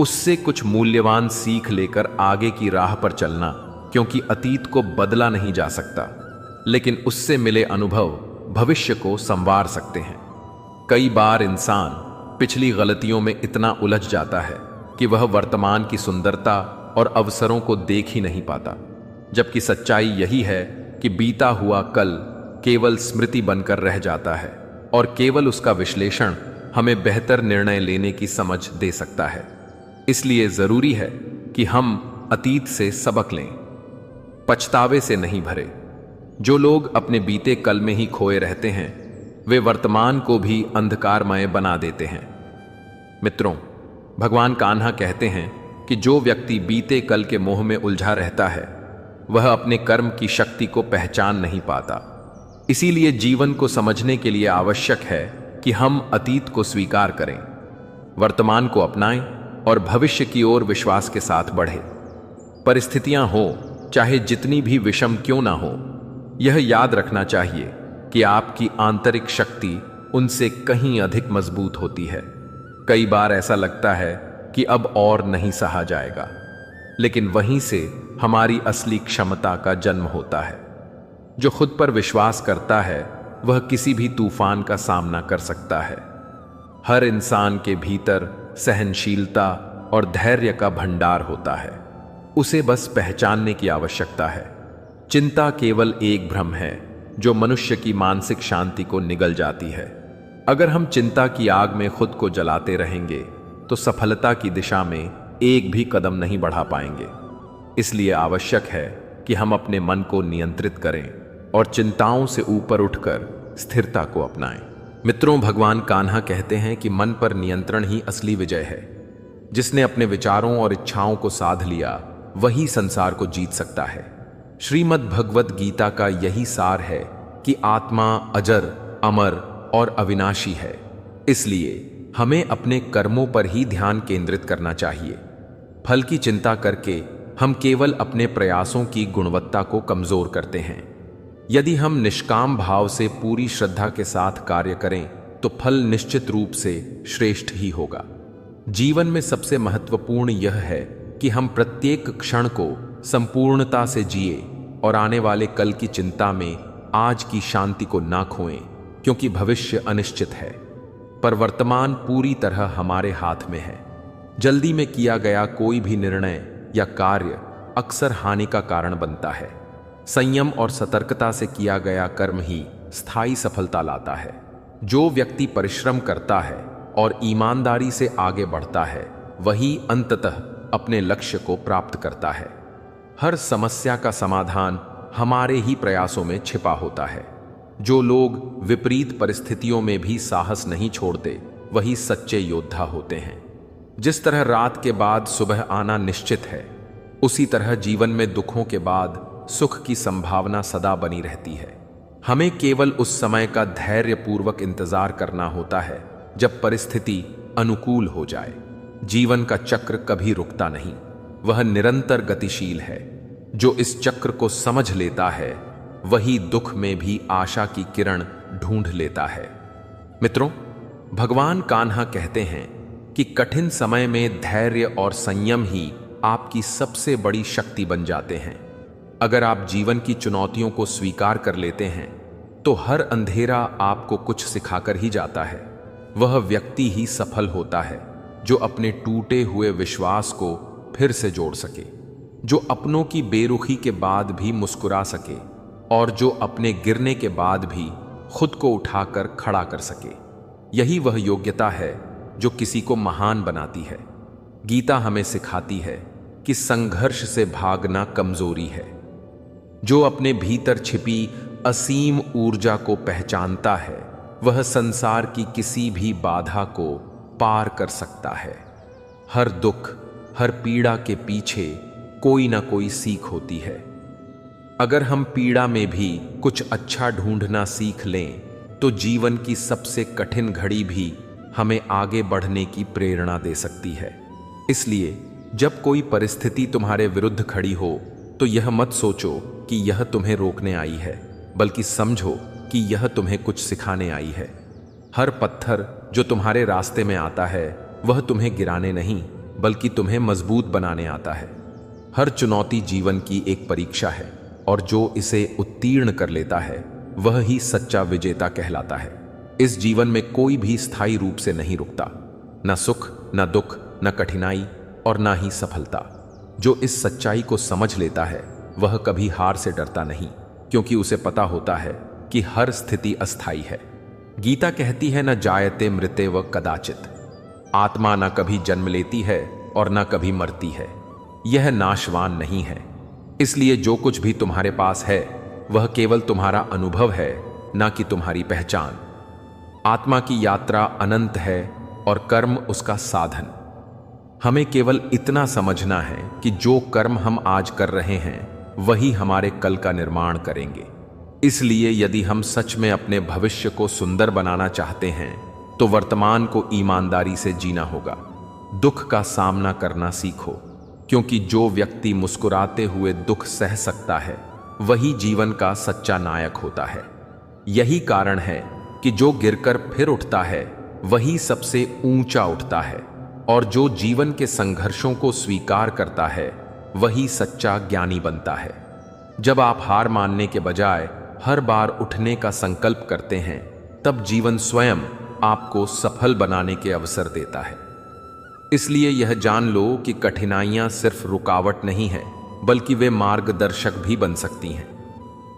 उससे कुछ मूल्यवान सीख लेकर आगे की राह पर चलना, क्योंकि अतीत को बदला नहीं जा सकता, लेकिन उससे मिले अनुभव भविष्य को संवार सकते हैं। कई बार इंसान पिछली गलतियों में इतना उलझ जाता है कि वह वर्तमान की सुंदरता और अवसरों को देख ही नहीं पाता, जबकि सच्चाई यही है कि बीता हुआ कल केवल स्मृति बनकर रह जाता है, और केवल उसका विश्लेषण हमें बेहतर निर्णय लेने की समझ दे सकता है। इसलिए जरूरी है कि हम अतीत से सबक लें, पछतावे से नहीं भरे। जो लोग अपने बीते कल में ही खोए रहते हैं, वे वर्तमान को भी अंधकारमय बना देते हैं। मित्रों, भगवान कान्हा कहते हैं कि जो व्यक्ति बीते कल के मोह में उलझा रहता है, वह अपने कर्म की शक्ति को पहचान नहीं पाता। इसीलिए जीवन को समझने के लिए आवश्यक है कि हम अतीत को स्वीकार करें, वर्तमान को अपनाएं और भविष्य की ओर विश्वास के साथ बढ़ें। परिस्थितियां हो चाहे जितनी भी विषम क्यों ना हो, यह याद रखना चाहिए कि आपकी आंतरिक शक्ति उनसे कहीं अधिक मजबूत होती है। कई बार ऐसा लगता है कि अब और नहीं सहा जाएगा, लेकिन वहीं से हमारी असली क्षमता का जन्म होता है। जो खुद पर विश्वास करता है वह किसी भी तूफान का सामना कर सकता है। हर इंसान के भीतर सहनशीलता और धैर्य का भंडार होता है, उसे बस पहचानने की आवश्यकता है। चिंता केवल एक भ्रम है जो मनुष्य की मानसिक शांति को निगल जाती है। अगर हम चिंता की आग में खुद को जलाते रहेंगे तो सफलता की दिशा में एक भी कदम नहीं बढ़ा पाएंगे। इसलिए आवश्यक है कि हम अपने मन को नियंत्रित करें और चिंताओं से ऊपर उठकर स्थिरता को अपनाएं। मित्रों, भगवान कान्हा कहते हैं कि मन पर नियंत्रण ही असली विजय है। जिसने अपने विचारों और इच्छाओं को साध लिया वही संसार को जीत सकता है। श्रीमद् भगवत गीता का यही सार है कि आत्मा अजर, अमर और अविनाशी है। इसलिए हमें अपने कर्मों पर ही ध्यान केंद्रित करना चाहिए। फल की चिंता करके हम केवल अपने प्रयासों की गुणवत्ता को कमजोर करते हैं। यदि हम निष्काम भाव से पूरी श्रद्धा के साथ कार्य करें तो फल निश्चित रूप से श्रेष्ठ ही होगा। जीवन में सबसे महत्वपूर्ण यह है कि हम प्रत्येक क्षण को संपूर्णता से जिए और आने वाले कल की चिंता में आज की शांति को ना खोएं, क्योंकि भविष्य अनिश्चित है, पर वर्तमान पूरी तरह हमारे हाथ में है। जल्दी में किया गया कोई भी निर्णय या कार्य अक्सर हानि का कारण बनता है। संयम और सतर्कता से किया गया कर्म ही स्थायी सफलता लाता है। जो व्यक्ति परिश्रम करता है और ईमानदारी से आगे बढ़ता है, वही अंततः अपने लक्ष्य को प्राप्त करता है। हर समस्या का समाधान हमारे ही प्रयासों में छिपा होता है। जो लोग विपरीत परिस्थितियों में भी साहस नहीं छोड़ते, वही सच्चे योद्धा होते हैं। जिस तरह रात के बाद सुबह आना निश्चित है, उसी तरह जीवन में दुखों के बाद सुख की संभावना सदा बनी रहती है। हमें केवल उस समय का धैर्यपूर्वक इंतजार करना होता है जब परिस्थिति अनुकूल हो जाए। जीवन का चक्र कभी रुकता नहीं, वह निरंतर गतिशील है। जो इस चक्र को समझ लेता है वही दुख में भी आशा की किरण ढूंढ लेता है। मित्रों, भगवान कान्हा कहते हैं कि कठिन समय में धैर्य और संयम ही आपकी सबसे बड़ी शक्ति बन जाते हैं। अगर आप जीवन की चुनौतियों को स्वीकार कर लेते हैं तो हर अंधेरा आपको कुछ सिखाकर ही जाता है। वह व्यक्ति ही सफल होता है जो अपने टूटे हुए विश्वास को फिर से जोड़ सके, जो अपनों की बेरुखी के बाद भी मुस्कुरा सके और जो अपने गिरने के बाद भी खुद को उठाकर खड़ा कर सके। यही वह योग्यता है जो किसी को महान बनाती है। गीता हमें सिखाती है कि संघर्ष से भागना कमजोरी है। जो अपने भीतर छिपी असीम ऊर्जा को पहचानता है, वह संसार की किसी भी बाधा को पार कर सकता है। हर दुख, हर पीड़ा के पीछे कोई ना कोई सीख होती है। अगर हम पीड़ा में भी कुछ अच्छा ढूंढना सीख लें तो जीवन की सबसे कठिन घड़ी भी हमें आगे बढ़ने की प्रेरणा दे सकती है। इसलिए जब कोई परिस्थिति तुम्हारे विरुद्ध खड़ी हो तो यह मत सोचो कि यह तुम्हें रोकने आई है, बल्कि समझो कि यह तुम्हें कुछ सिखाने आई है। हर पत्थर जो तुम्हारे रास्ते में आता है वह तुम्हें गिराने नहीं बल्कि तुम्हें मजबूत बनाने आता है। हर चुनौती जीवन की एक परीक्षा है और जो इसे उत्तीर्ण कर लेता है वह ही सच्चा विजेता कहलाता है। इस जीवन में कोई भी स्थायी रूप से नहीं रुकता, न सुख, न दुख, न कठिनाई और न ही सफलता। जो इस सच्चाई को समझ लेता है वह कभी हार से डरता नहीं, क्योंकि उसे पता होता है कि हर स्थिति अस्थायी है। गीता कहती है, न जायते मृतेव कदाचित। आत्मा न कभी जन्म लेती है और न कभी मरती है, यह नाशवान नहीं है। इसलिए जो कुछ भी तुम्हारे पास है वह केवल तुम्हारा अनुभव है, न कि तुम्हारी पहचान। आत्मा की यात्रा अनंत है और कर्म उसका साधन। हमें केवल इतना समझना है कि जो कर्म हम आज कर रहे हैं वही हमारे कल का निर्माण करेंगे। इसलिए यदि हम सच में अपने भविष्य को सुंदर बनाना चाहते हैं तो वर्तमान को ईमानदारी से जीना होगा। दुख का सामना करना सीखो, क्योंकि जो व्यक्ति मुस्कुराते हुए दुख सह सकता है वही जीवन का सच्चा नायक होता है। यही कारण है कि जो गिरकर फिर उठता है वही सबसे ऊंचा उठता है, और जो जीवन के संघर्षों को स्वीकार करता है वही सच्चा ज्ञानी बनता है। जब आप हार मानने के बजाय हर बार उठने का संकल्प करते हैं तब जीवन स्वयं आपको सफल बनाने के अवसर देता है। इसलिए यह जान लो कि कठिनाइयां सिर्फ रुकावट नहीं है बल्कि वे मार्गदर्शक भी बन सकती हैं।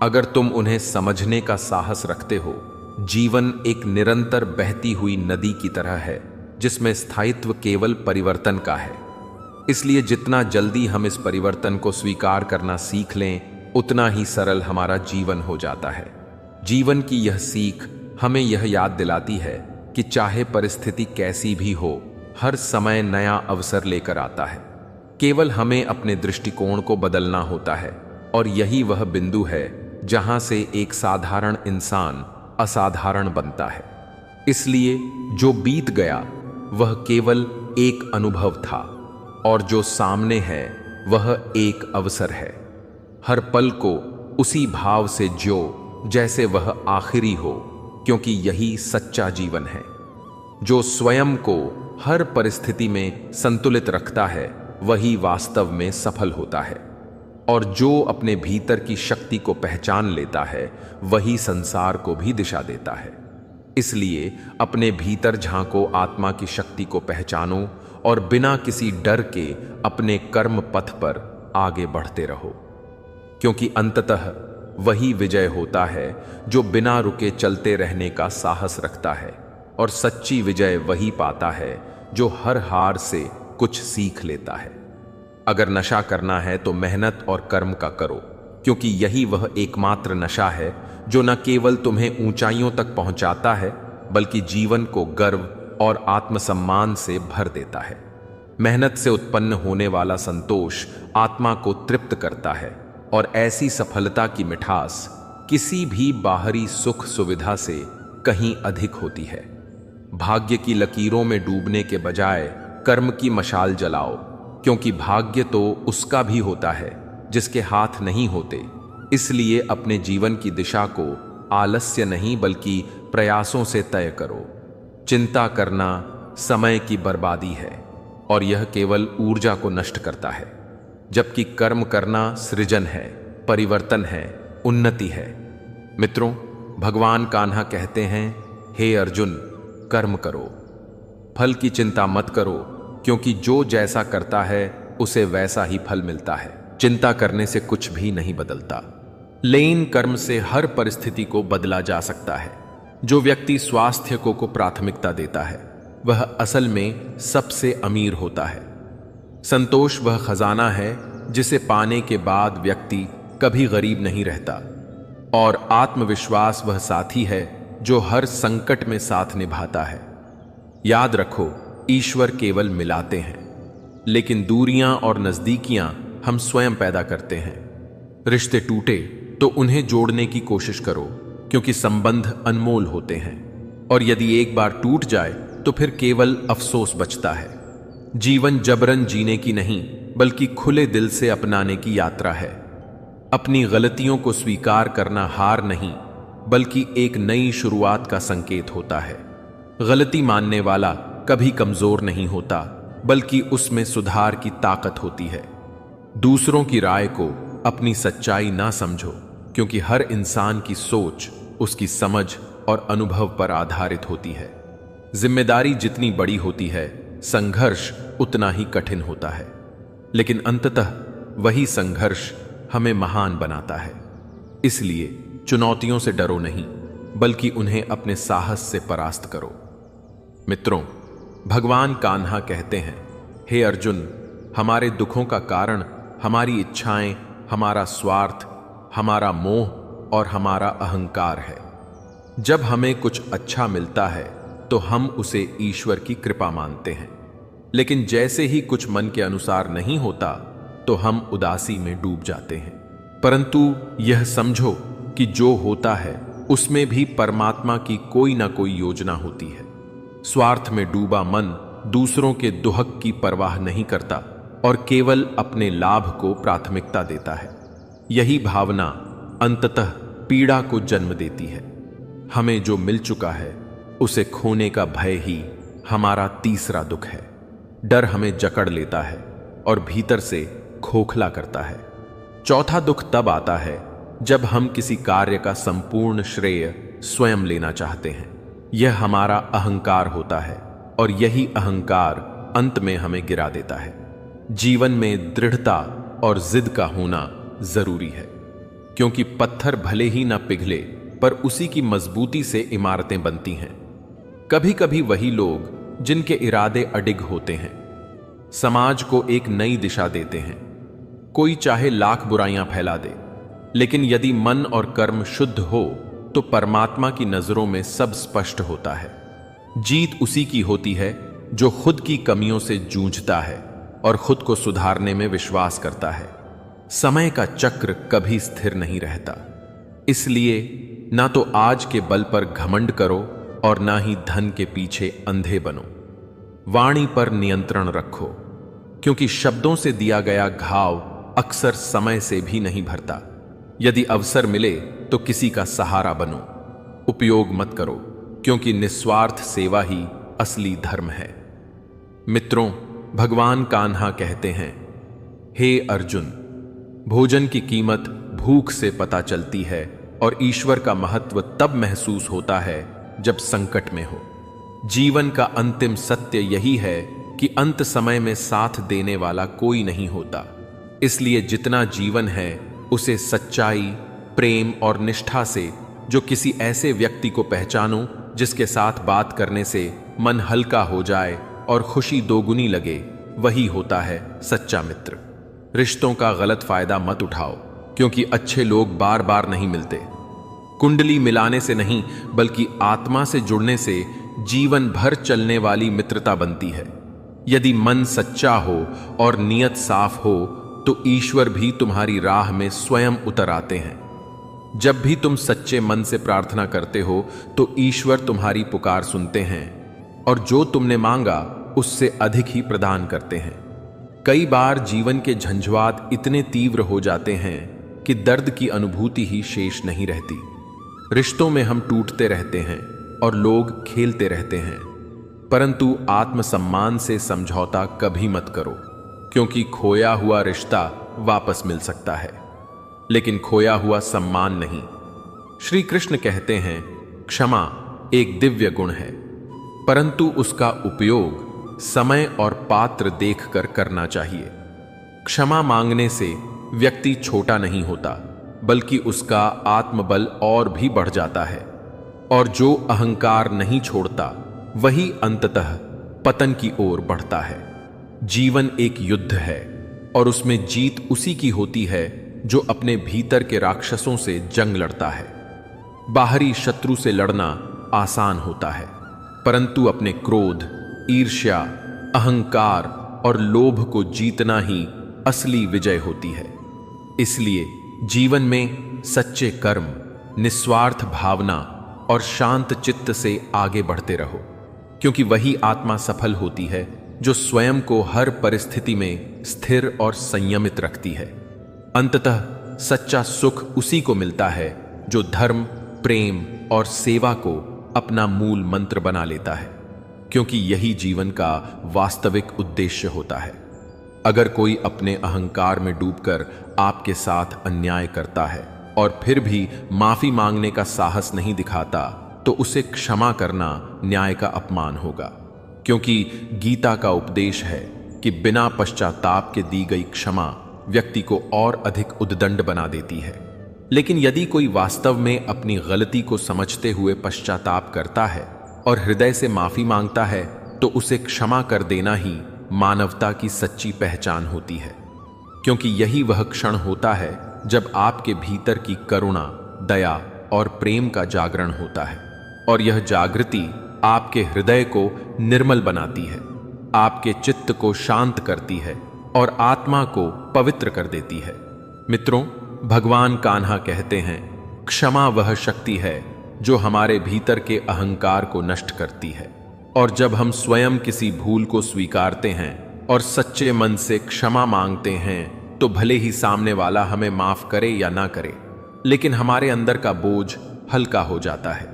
अगर तुम उन्हें समझने का साहस रखते हो। जीवन एक निरंतर बहती हुई नदी की तरह है जिसमें स्थायित्व केवल परिवर्तन का है। इसलिए जितना जल्दी हम इस परिवर्तन को स्वीकार करना सीख लें उतना ही सरल हमारा जीवन हो जाता है। जीवन की यह सीख हमें यह याद दिलाती है कि चाहे परिस्थिति कैसी भी हो, हर समय नया अवसर लेकर आता है। केवल हमें अपने दृष्टिकोण को बदलना होता है, और यही वह बिंदु है जहां से एक साधारण इंसान असाधारण बनता है। इसलिए जो बीत गया वह केवल एक अनुभव था, और जो सामने है वह एक अवसर है। हर पल को उसी भाव से जियो जैसे वह आखिरी हो, क्योंकि यही सच्चा जीवन है। जो स्वयं को हर परिस्थिति में संतुलित रखता है वही वास्तव में सफल होता है, और जो अपने भीतर की शक्ति को पहचान लेता है वही संसार को भी दिशा देता है। इसलिए अपने भीतर झांको, आत्मा की शक्ति को पहचानो और बिना किसी डर के अपने कर्म पथ पर आगे बढ़ते रहो, क्योंकि अंततः वही विजय होता है जो बिना रुके चलते रहने का साहस रखता है, और सच्ची विजय वही पाता है जो हर हार से कुछ सीख लेता है। अगर नशा करना है तो मेहनत और कर्म का करो, क्योंकि यही वह एकमात्र नशा है जो न केवल तुम्हें ऊंचाइयों तक पहुंचाता है बल्कि जीवन को गर्व और आत्मसम्मान से भर देता है। मेहनत से उत्पन्न होने वाला संतोष आत्मा को तृप्त करता है, और ऐसी सफलता की मिठास किसी भी बाहरी सुख सुविधा से कहीं अधिक होती है। भाग्य की लकीरों में डूबने के बजाय कर्म की मशाल जलाओ, क्योंकि भाग्य तो उसका भी होता है जिसके हाथ नहीं होते। इसलिए अपने जीवन की दिशा को आलस्य नहीं बल्कि प्रयासों से तय करो। चिंता करना समय की बर्बादी है, और यह केवल ऊर्जा को नष्ट करता है, जबकि कर्म करना सृजन है, परिवर्तन है, उन्नति है। मित्रों, भगवान कान्हा कहते हैं, हे अर्जुन, कर्म करो, फल की चिंता मत करो, क्योंकि जो जैसा करता है उसे वैसा ही फल मिलता है। चिंता करने से कुछ भी नहीं बदलता, लेकिन कर्म से हर परिस्थिति को बदला जा सकता है। जो व्यक्ति स्वास्थ्य को प्राथमिकता देता है वह असल में सबसे अमीर होता है। संतोष वह खजाना है जिसे पाने के बाद व्यक्ति कभी गरीब नहीं रहता, और आत्मविश्वास वह साथी है जो हर संकट में साथ निभाता है। याद रखो, ईश्वर केवल मिलाते हैं, लेकिन दूरियां और नजदीकियां हम स्वयं पैदा करते हैं। रिश्ते टूटे तो उन्हें जोड़ने की कोशिश करो, क्योंकि संबंध अनमोल होते हैं और यदि एक बार टूट जाए तो फिर केवल अफसोस बचता है। जीवन जबरन जीने की नहीं बल्कि खुले दिल से अपनाने की यात्रा है। अपनी गलतियों को स्वीकार करना हार नहीं बल्कि एक नई शुरुआत का संकेत होता है। गलती मानने वाला कभी कमजोर नहीं होता बल्कि उसमें सुधार की ताकत होती है। दूसरों की राय को अपनी सच्चाई ना समझो, क्योंकि हर इंसान की सोच उसकी समझ और अनुभव पर आधारित होती है। जिम्मेदारी जितनी बड़ी होती है, संघर्ष उतना ही कठिन होता है, लेकिन अंततः वही संघर्ष हमें महान बनाता है। इसलिए चुनौतियों से डरो नहीं, बल्कि उन्हें अपने साहस से परास्त करो। मित्रों, भगवान कान्हा कहते हैं, हे अर्जुन, हमारे दुखों का कारण हमारी इच्छाएं, हमारा स्वार्थ, हमारा मोह और हमारा अहंकार है। जब हमें कुछ अच्छा मिलता है तो हम उसे ईश्वर की कृपा मानते हैं, लेकिन जैसे ही कुछ मन के अनुसार नहीं होता तो हम उदासी में डूब जाते हैं। परंतु यह समझो कि जो होता है उसमें भी परमात्मा की कोई ना कोई योजना होती है। स्वार्थ में डूबा मन दूसरों के दुहक की परवाह नहीं करता और केवल अपने लाभ को प्राथमिकता देता है। यही भावना अंततः पीड़ा को जन्म देती है। हमें जो मिल चुका है उसे खोने का भय ही हमारा तीसरा दुख है। डर हमें जकड़ लेता है और भीतर से खोखला करता है। चौथा दुख तब आता है जब हम किसी कार्य का संपूर्ण श्रेय स्वयं लेना चाहते हैं। यह हमारा अहंकार होता है और यही अहंकार अंत में हमें गिरा देता है। जीवन में दृढ़ता और जिद का होना जरूरी है, क्योंकि पत्थर भले ही ना पिघले पर उसी की मजबूती से इमारतें बनती हैं। कभी कभी वही लोग जिनके इरादे अडिग होते हैं समाज को एक नई दिशा देते हैं। कोई चाहे लाख बुराइयां फैला दे, लेकिन यदि मन और कर्म शुद्ध हो तो परमात्मा की नजरों में सब स्पष्ट होता है। जीत उसी की होती है जो खुद की कमियों से जूझता है और खुद को सुधारने में विश्वास करता है। समय का चक्र कभी स्थिर नहीं रहता, इसलिए ना तो आज के बल पर घमंड करो और ना ही धन के पीछे अंधे बनो। वाणी पर नियंत्रण रखो, क्योंकि शब्दों से दिया गया घाव अक्सर समय से भी नहीं भरता। यदि अवसर मिले तो किसी का सहारा बनो। उपयोग मत करो, क्योंकि निस्वार्थ सेवा ही असली धर्म है। मित्रों, भगवान कान्हा कहते हैं, हे अर्जुन, भोजन की कीमत भूख से पता चलती है और ईश्वर का महत्व तब महसूस होता है जब संकट में हो। जीवन का अंतिम सत्य यही है कि अंत समय में साथ देने वाला कोई नहीं होता। इसलिए जितना जीवन है उसे सच्चाई, प्रेम और निष्ठा से, जो किसी ऐसे व्यक्ति को पहचानो जिसके साथ बात करने से मन हल्का हो जाए और खुशी दोगुनी लगे, वही होता है सच्चा मित्र। रिश्तों का गलत फायदा मत उठाओ, क्योंकि अच्छे लोग बार बार नहीं मिलते। कुंडली मिलाने से नहीं बल्कि आत्मा से जुड़ने से जीवन भर चलने वाली मित्रता बनती है। यदि मन सच्चा हो और नियत साफ हो तो ईश्वर भी तुम्हारी राह में स्वयं उतर आते हैं। जब भी तुम सच्चे मन से प्रार्थना करते हो तो ईश्वर तुम्हारी पुकार सुनते हैं और जो तुमने मांगा उससे अधिक ही प्रदान करते हैं। कई बार जीवन के झंझावात इतने तीव्र हो जाते हैं कि दर्द की अनुभूति ही शेष नहीं रहती। रिश्तों में हम टूटते रहते हैं और लोग खेलते रहते हैं, परंतु आत्मसम्मान से समझौता कभी मत करो, क्योंकि खोया हुआ रिश्ता वापस मिल सकता है, लेकिन खोया हुआ सम्मान नहीं। श्री कृष्ण कहते हैं, क्षमा एक दिव्य गुण है, परंतु उसका उपयोग समय और पात्र देखकर करना चाहिए। क्षमा मांगने से व्यक्ति छोटा नहीं होता, बल्कि उसका आत्मबल और भी बढ़ जाता है, और जो अहंकार नहीं छोड़ता वही अंततः पतन की ओर बढ़ता है। जीवन एक युद्ध है और उसमें जीत उसी की होती है जो अपने भीतर के राक्षसों से जंग लड़ता है। बाहरी शत्रु से लड़ना आसान होता है, परंतु अपने क्रोध, ईर्ष्या, अहंकार और लोभ को जीतना ही असली विजय होती है। इसलिए जीवन में सच्चे कर्म, निस्वार्थ भावना और शांत चित्त से आगे बढ़ते रहो, क्योंकि वही आत्मा सफल होती है जो स्वयं को हर परिस्थिति में स्थिर और संयमित रखती है। अंततः सच्चा सुख उसी को मिलता है जो धर्म, प्रेम और सेवा को अपना मूल मंत्र बना लेता है, क्योंकि यही जीवन का वास्तविक उद्देश्य होता है। अगर कोई अपने अहंकार में डूबकर आपके साथ अन्याय करता है और फिर भी माफी मांगने का साहस नहीं दिखाता, तो उसे क्षमा करना न्याय का अपमान होगा, क्योंकि गीता का उपदेश है कि बिना पश्चाताप के दी गई क्षमा व्यक्ति को और अधिक उद्दंड बना देती है। लेकिन यदि कोई वास्तव में अपनी गलती को समझते हुए पश्चाताप करता है और हृदय से माफी मांगता है, तो उसे क्षमा कर देना ही मानवता की सच्ची पहचान होती है, क्योंकि यही वह क्षण होता है जब आपके भीतर की करुणा, दया और प्रेम का जागरण होता है, और यह जागृति आपके हृदय को निर्मल बनाती है, आपके चित्त को शांत करती है और आत्मा को पवित्र कर देती है। मित्रों, भगवान कान्हा कहते हैं, क्षमा वह शक्ति है जो हमारे भीतर के अहंकार को नष्ट करती है, और जब हम स्वयं किसी भूल को स्वीकारते हैं और सच्चे मन से क्षमा मांगते हैं, तो भले ही सामने वाला हमें माफ करे या ना करे, लेकिन हमारे अंदर का बोझ हल्का हो जाता है,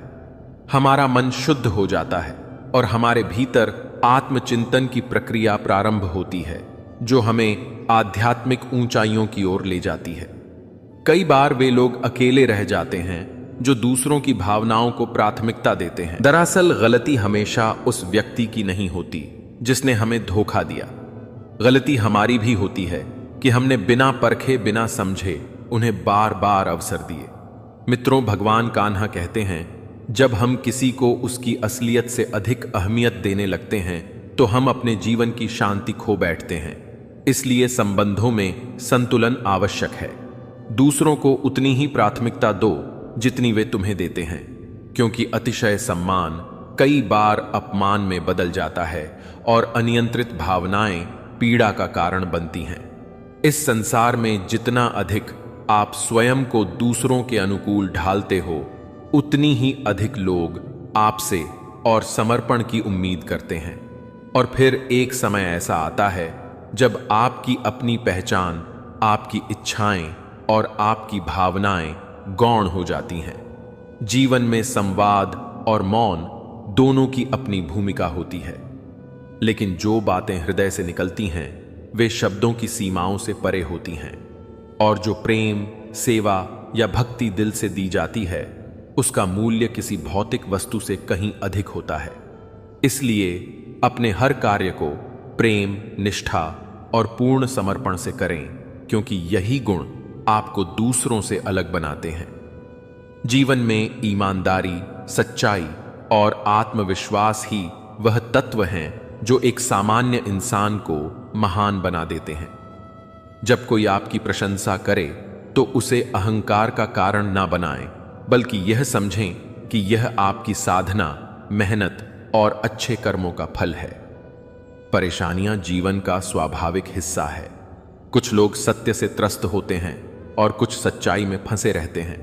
हमारा मन शुद्ध हो जाता है और हमारे भीतर आत्मचिंतन की प्रक्रिया प्रारंभ होती है, जो हमें आध्यात्मिक ऊंचाइयों की ओर ले जाती है। कई बार वे लोग अकेले रह जाते हैं जो दूसरों की भावनाओं को प्राथमिकता देते हैं। दरअसल गलती हमेशा उस व्यक्ति की नहीं होती जिसने हमें धोखा दिया। गलती हमारी भी होती है कि हमने बिना परखे, बिना समझे उन्हें बार बार अवसर दिए। मित्रों, भगवान कान्हा कहते हैं, जब हम किसी को उसकी असलियत से अधिक अहमियत देने लगते हैं, तो हम अपने जीवन की शांति खो बैठते हैं। इसलिए संबंधों में संतुलन आवश्यक है। दूसरों को उतनी ही प्राथमिकता दो जितनी वे तुम्हें देते हैं, क्योंकि अतिशय सम्मान कई बार अपमान में बदल जाता है और अनियंत्रित भावनाएं पीड़ा का कारण बनती हैं। इस संसार में जितना अधिक आप स्वयं को दूसरों के अनुकूल ढालते हो, उतनी ही अधिक लोग आपसे और समर्पण की उम्मीद करते हैं। और फिर एक समय ऐसा आता है जब आपकी अपनी पहचान, आपकी इच्छाएं और आपकी भावनाएं गौण हो जाती हैं। जीवन में संवाद और मौन दोनों की अपनी भूमिका होती है, लेकिन जो बातें हृदय से निकलती हैं वे शब्दों की सीमाओं से परे होती हैं, और जो प्रेम, सेवा या भक्ति दिल से दी जाती है, उसका मूल्य किसी भौतिक वस्तु से कहीं अधिक होता है। इसलिए अपने हर कार्य को प्रेम, निष्ठा और पूर्ण समर्पण से करें, क्योंकि यही गुण आपको दूसरों से अलग बनाते हैं। जीवन में ईमानदारी, सच्चाई और आत्मविश्वास ही वह तत्व हैं जो एक सामान्य इंसान को महान बना देते हैं। जब कोई आपकी प्रशंसा करे तो उसे अहंकार का कारण ना बनाएं, बल्कि यह समझें कि यह आपकी साधना, मेहनत और अच्छे कर्मों का फल है। परेशानियां जीवन का स्वाभाविक हिस्सा है। कुछ लोग सत्य से त्रस्त होते हैं और कुछ सच्चाई में फंसे रहते हैं,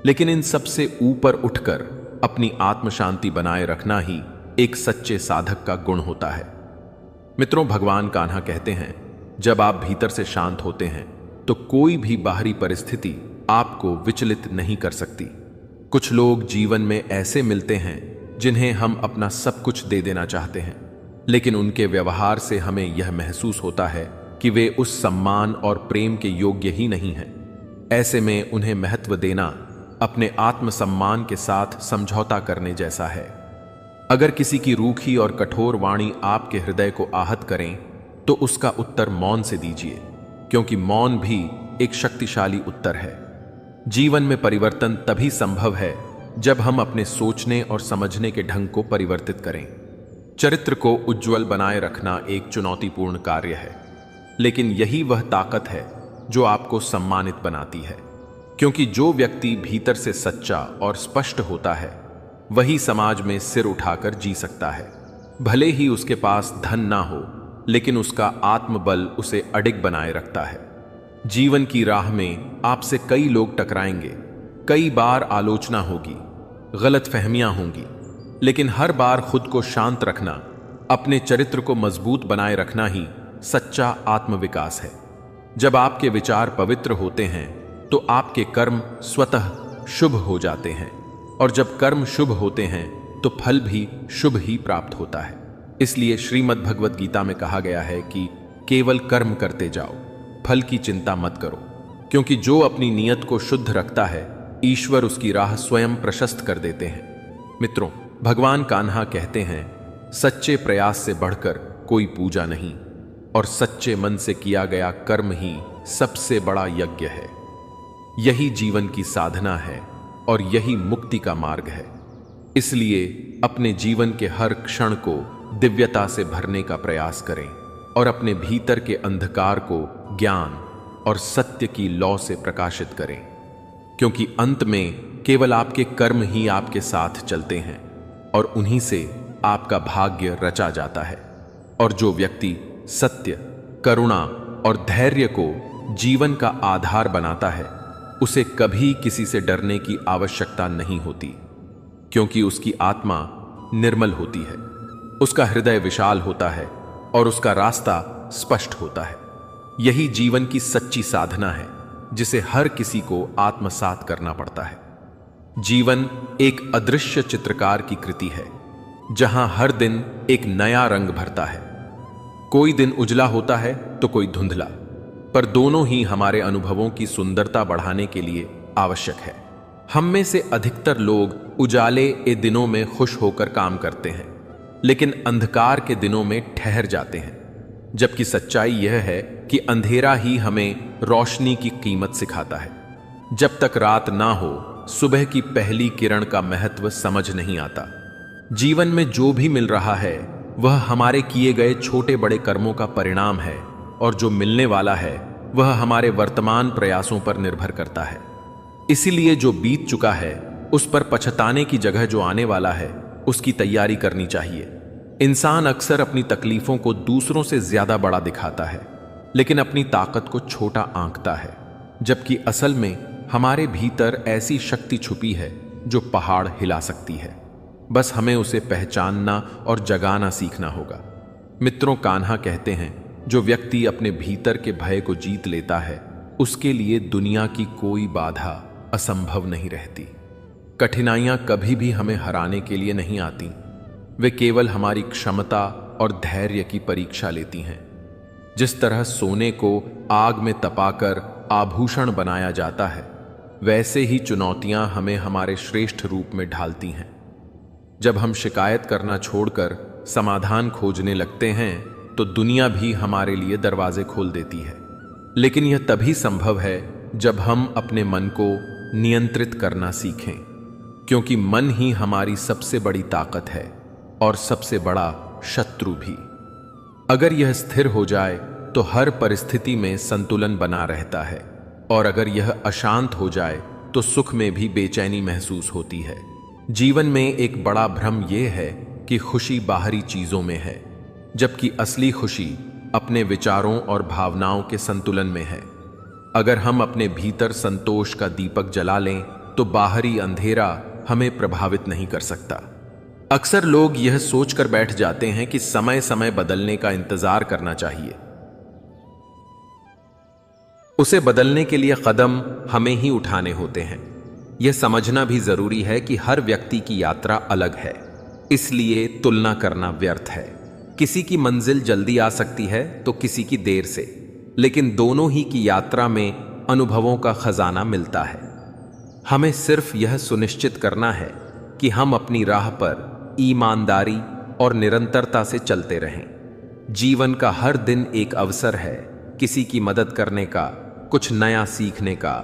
लेकिन इन सब से ऊपर उठकर अपनी आत्म शांति बनाए रखना ही एक सच्चे साधक का गुण होता है। मित्रों, भगवान कान्हा कहते हैं, जब आप भीतर से शांत होते हैं तो कोई भी बाहरी परिस्थिति आपको विचलित नहीं कर सकती। कुछ लोग जीवन में ऐसे मिलते हैं जिन्हें हम अपना सब कुछ दे देना चाहते हैं, लेकिन उनके व्यवहार से हमें यह महसूस होता है कि वे उस सम्मान और प्रेम के योग्य ही नहीं हैं। ऐसे में उन्हें महत्व देना अपने आत्मसम्मान के साथ समझौता करने जैसा है। अगर किसी की रूखी और कठोर वाणी आपके हृदय को आहत करें, तो उसका उत्तर मौन से दीजिए, क्योंकि मौन भी एक शक्तिशाली उत्तर है। जीवन में परिवर्तन तभी संभव है जब हम अपने सोचने और समझने के ढंग को परिवर्तित करें। चरित्र को उज्जवल बनाए रखना एक चुनौतीपूर्ण कार्य है, लेकिन यही वह ताकत है जो आपको सम्मानित बनाती है, क्योंकि जो व्यक्ति भीतर से सच्चा और स्पष्ट होता है, वही समाज में सिर उठाकर जी सकता है। भले ही उसके पास धन ना हो, लेकिन उसका आत्मबल उसे अडिग बनाए रखता है। जीवन की राह में आपसे कई लोग टकराएंगे, कई बार आलोचना होगी, गलत फहमियां होंगी, लेकिन हर बार खुद को शांत रखना, अपने चरित्र को मजबूत बनाए रखना ही सच्चा आत्मविकास है। जब आपके विचार पवित्र होते हैं तो आपके कर्म स्वतः शुभ हो जाते हैं, और जब कर्म शुभ होते हैं तो फल भी शुभ ही प्राप्त होता है। इसलिए श्रीमद् भगवत गीता में कहा गया है कि केवल कर्म करते जाओ, फल की चिंता मत करो, क्योंकि जो अपनी नीयत को शुद्ध रखता है ईश्वर उसकी राह स्वयं प्रशस्त कर देते हैं। मित्रों, भगवान कान्हा कहते हैं, सच्चे प्रयास से बढ़कर कोई पूजा नहीं, और सच्चे मन से किया गया कर्म ही सबसे बड़ा यज्ञ है। यही जीवन की साधना है और यही मुक्ति का मार्ग है। इसलिए अपने जीवन के हर क्षण को दिव्यता से भरने का प्रयास करें और अपने भीतर के अंधकार को ज्ञान और सत्य की लौ से प्रकाशित करें, क्योंकि अंत में केवल आपके कर्म ही आपके साथ चलते हैं और उन्हीं से आपका भाग्य रचा जाता है। और जो व्यक्ति सत्य, करुणा और धैर्य को जीवन का आधार बनाता है, उसे कभी किसी से डरने की आवश्यकता नहीं होती, क्योंकि उसकी आत्मा निर्मल होती है, उसका हृदय विशाल होता है और उसका रास्ता स्पष्ट होता है। यही जीवन की सच्ची साधना है, जिसे हर किसी को आत्मसात करना पड़ता है। जीवन एक अदृश्य चित्रकार की कृति है, जहां हर दिन एक नया रंग भरता है। कोई दिन उजला होता है तो कोई धुंधला, पर दोनों ही हमारे अनुभवों की सुंदरता बढ़ाने के लिए आवश्यक है। हम में से अधिकतर लोग उजाले ए दिनों में खुश होकर काम करते हैं, लेकिन अंधकार के दिनों में ठहर जाते हैं। जबकि सच्चाई यह है कि अंधेरा ही हमें रोशनी की कीमत सिखाता है। जब तक रात ना हो, सुबह की पहली किरण का महत्व समझ नहीं आता। जीवन में जो भी मिल रहा है वह हमारे किए गए छोटे बड़े कर्मों का परिणाम है, और जो मिलने वाला है वह हमारे वर्तमान प्रयासों पर निर्भर करता है। इसीलिए जो बीत चुका है उस पर पछताने की जगह जो आने वाला है उसकी तैयारी करनी चाहिए। इंसान अक्सर अपनी तकलीफों को दूसरों से ज्यादा बड़ा दिखाता है, लेकिन अपनी ताकत को छोटा आंकता है, जबकि असल में हमारे भीतर ऐसी शक्ति छुपी है जो पहाड़ हिला सकती है। बस हमें उसे पहचानना और जगाना सीखना होगा। मित्रों, कान्हा कहते हैं, जो व्यक्ति अपने भीतर के भय को जीत लेता है उसके लिए दुनिया की कोई बाधा असंभव नहीं रहती। कठिनाइयां कभी भी हमें हराने के लिए नहीं आती, वे केवल हमारी क्षमता और धैर्य की परीक्षा लेती हैं। जिस तरह सोने को आग में तपाकर आभूषण बनाया जाता है, वैसे ही चुनौतियां हमें हमारे श्रेष्ठ रूप में ढालती हैं। जब हम शिकायत करना छोड़कर समाधान खोजने लगते हैं तो दुनिया भी हमारे लिए दरवाजे खोल देती है। लेकिन यह तभी संभव है जब हम अपने मन को नियंत्रित करना सीखें, क्योंकि मन ही हमारी सबसे बड़ी ताकत है और सबसे बड़ा शत्रु भी। अगर यह स्थिर हो जाए तो हर परिस्थिति में संतुलन बना रहता है, और अगर यह अशांत हो जाए तो सुख में भी बेचैनी महसूस होती है। जीवन में एक बड़ा भ्रम यह है कि खुशी बाहरी चीजों में है, जबकि असली खुशी अपने विचारों और भावनाओं के संतुलन में है। अगर हम अपने भीतर संतोष का दीपक जला लें तो बाहरी अंधेरा हमें प्रभावित नहीं कर सकता। अक्सर लोग यह सोचकर बैठ जाते हैं कि समय समय बदलने का इंतजार करना चाहिए। उसे बदलने के लिए कदम हमें ही उठाने होते हैं। यह समझना भी जरूरी है कि हर व्यक्ति की यात्रा अलग है, इसलिए तुलना करना व्यर्थ है। किसी की मंजिल जल्दी आ सकती है तो किसी की देर से, लेकिन दोनों ही की यात्रा में अनुभवों का खजाना मिलता है। हमें सिर्फ यह सुनिश्चित करना है कि हम अपनी राह पर ईमानदारी और निरंतरता से चलते रहें। जीवन का हर दिन एक अवसर है किसी की मदद करने का, कुछ नया सीखने का,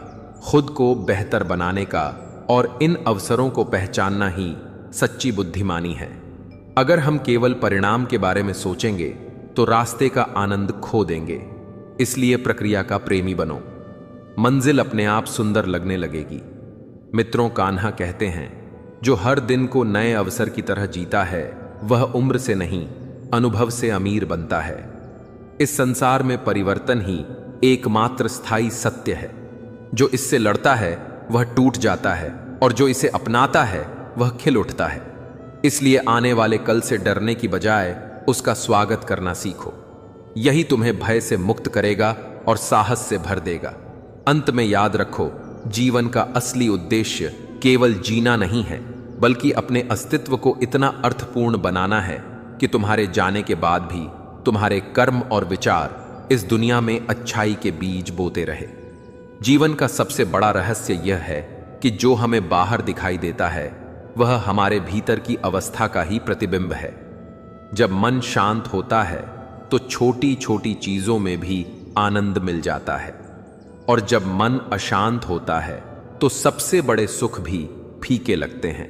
खुद को बेहतर बनाने का, और इन अवसरों को पहचानना ही सच्ची बुद्धिमानी है। अगर हम केवल परिणाम के बारे में सोचेंगे तो रास्ते का आनंद खो देंगे। इसलिए प्रक्रिया का प्रेमी बनो, मंजिल अपने आप सुंदर लगने लगेगी। मित्रों, कान्हा कहते हैं, जो हर दिन को नए अवसर की तरह जीता है वह उम्र से नहीं अनुभव से अमीर बनता है। इस संसार में परिवर्तन ही एकमात्र स्थायी सत्य है। जो इससे लड़ता है वह टूट जाता है और जो इसे अपनाता है वह खिल उठता है। इसलिए आने वाले कल से डरने की बजाय उसका स्वागत करना सीखो। यही तुम्हें भय से मुक्त करेगा और साहस से भर देगा। अंत में याद रखो, जीवन का असली उद्देश्य केवल जीना नहीं है, बल्कि अपने अस्तित्व को इतना अर्थपूर्ण बनाना है कि तुम्हारे जाने के बाद भी तुम्हारे कर्म और विचार इस दुनिया में अच्छाई के बीज बोते रहे। जीवन का सबसे बड़ा रहस्य यह है कि जो हमें बाहर दिखाई देता है वह हमारे भीतर की अवस्था का ही प्रतिबिंब है। जब मन शांत होता है तो छोटी छोटी चीजों में भी आनंद मिल जाता है, और जब मन अशांत होता है तो सबसे बड़े सुख भी फीके लगते हैं।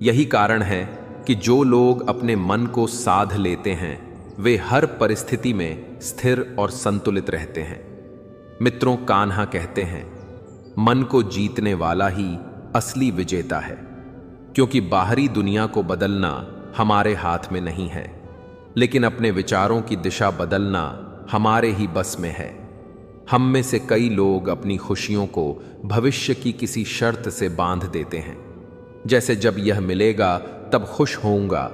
यही कारण है कि जो लोग अपने मन को साध लेते हैं वे हर परिस्थिति में स्थिर और संतुलित रहते हैं। मित्रों, कान्हा कहते हैं, मन को जीतने वाला ही असली विजेता है, क्योंकि बाहरी दुनिया को बदलना हमारे हाथ में नहीं है, लेकिन अपने विचारों की दिशा बदलना हमारे ही बस में है। हम में से कई लोग अपनी खुशियों को भविष्य की किसी शर्त से बांध देते हैं, जैसे जब यह मिलेगा तब खुश होऊंगा,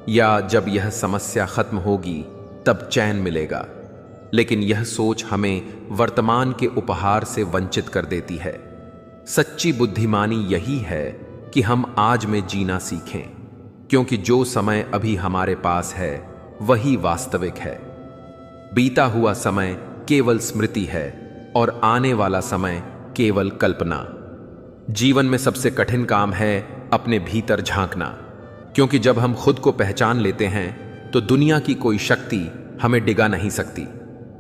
या जब यह समस्या खत्म होगी तब चैन मिलेगा। लेकिन यह सोच हमें वर्तमान के उपहार से वंचित कर देती है। सच्ची बुद्धिमानी यही है कि हम आज में जीना सीखें, क्योंकि जो समय अभी हमारे पास है वही वास्तविक है। बीता हुआ समय केवल स्मृति है और आने वाला समय केवल कल्पना। जीवन में सबसे कठिन काम है अपने भीतर झांकना, क्योंकि जब हम खुद को पहचान लेते हैं तो दुनिया की कोई शक्ति हमें डिगा नहीं सकती।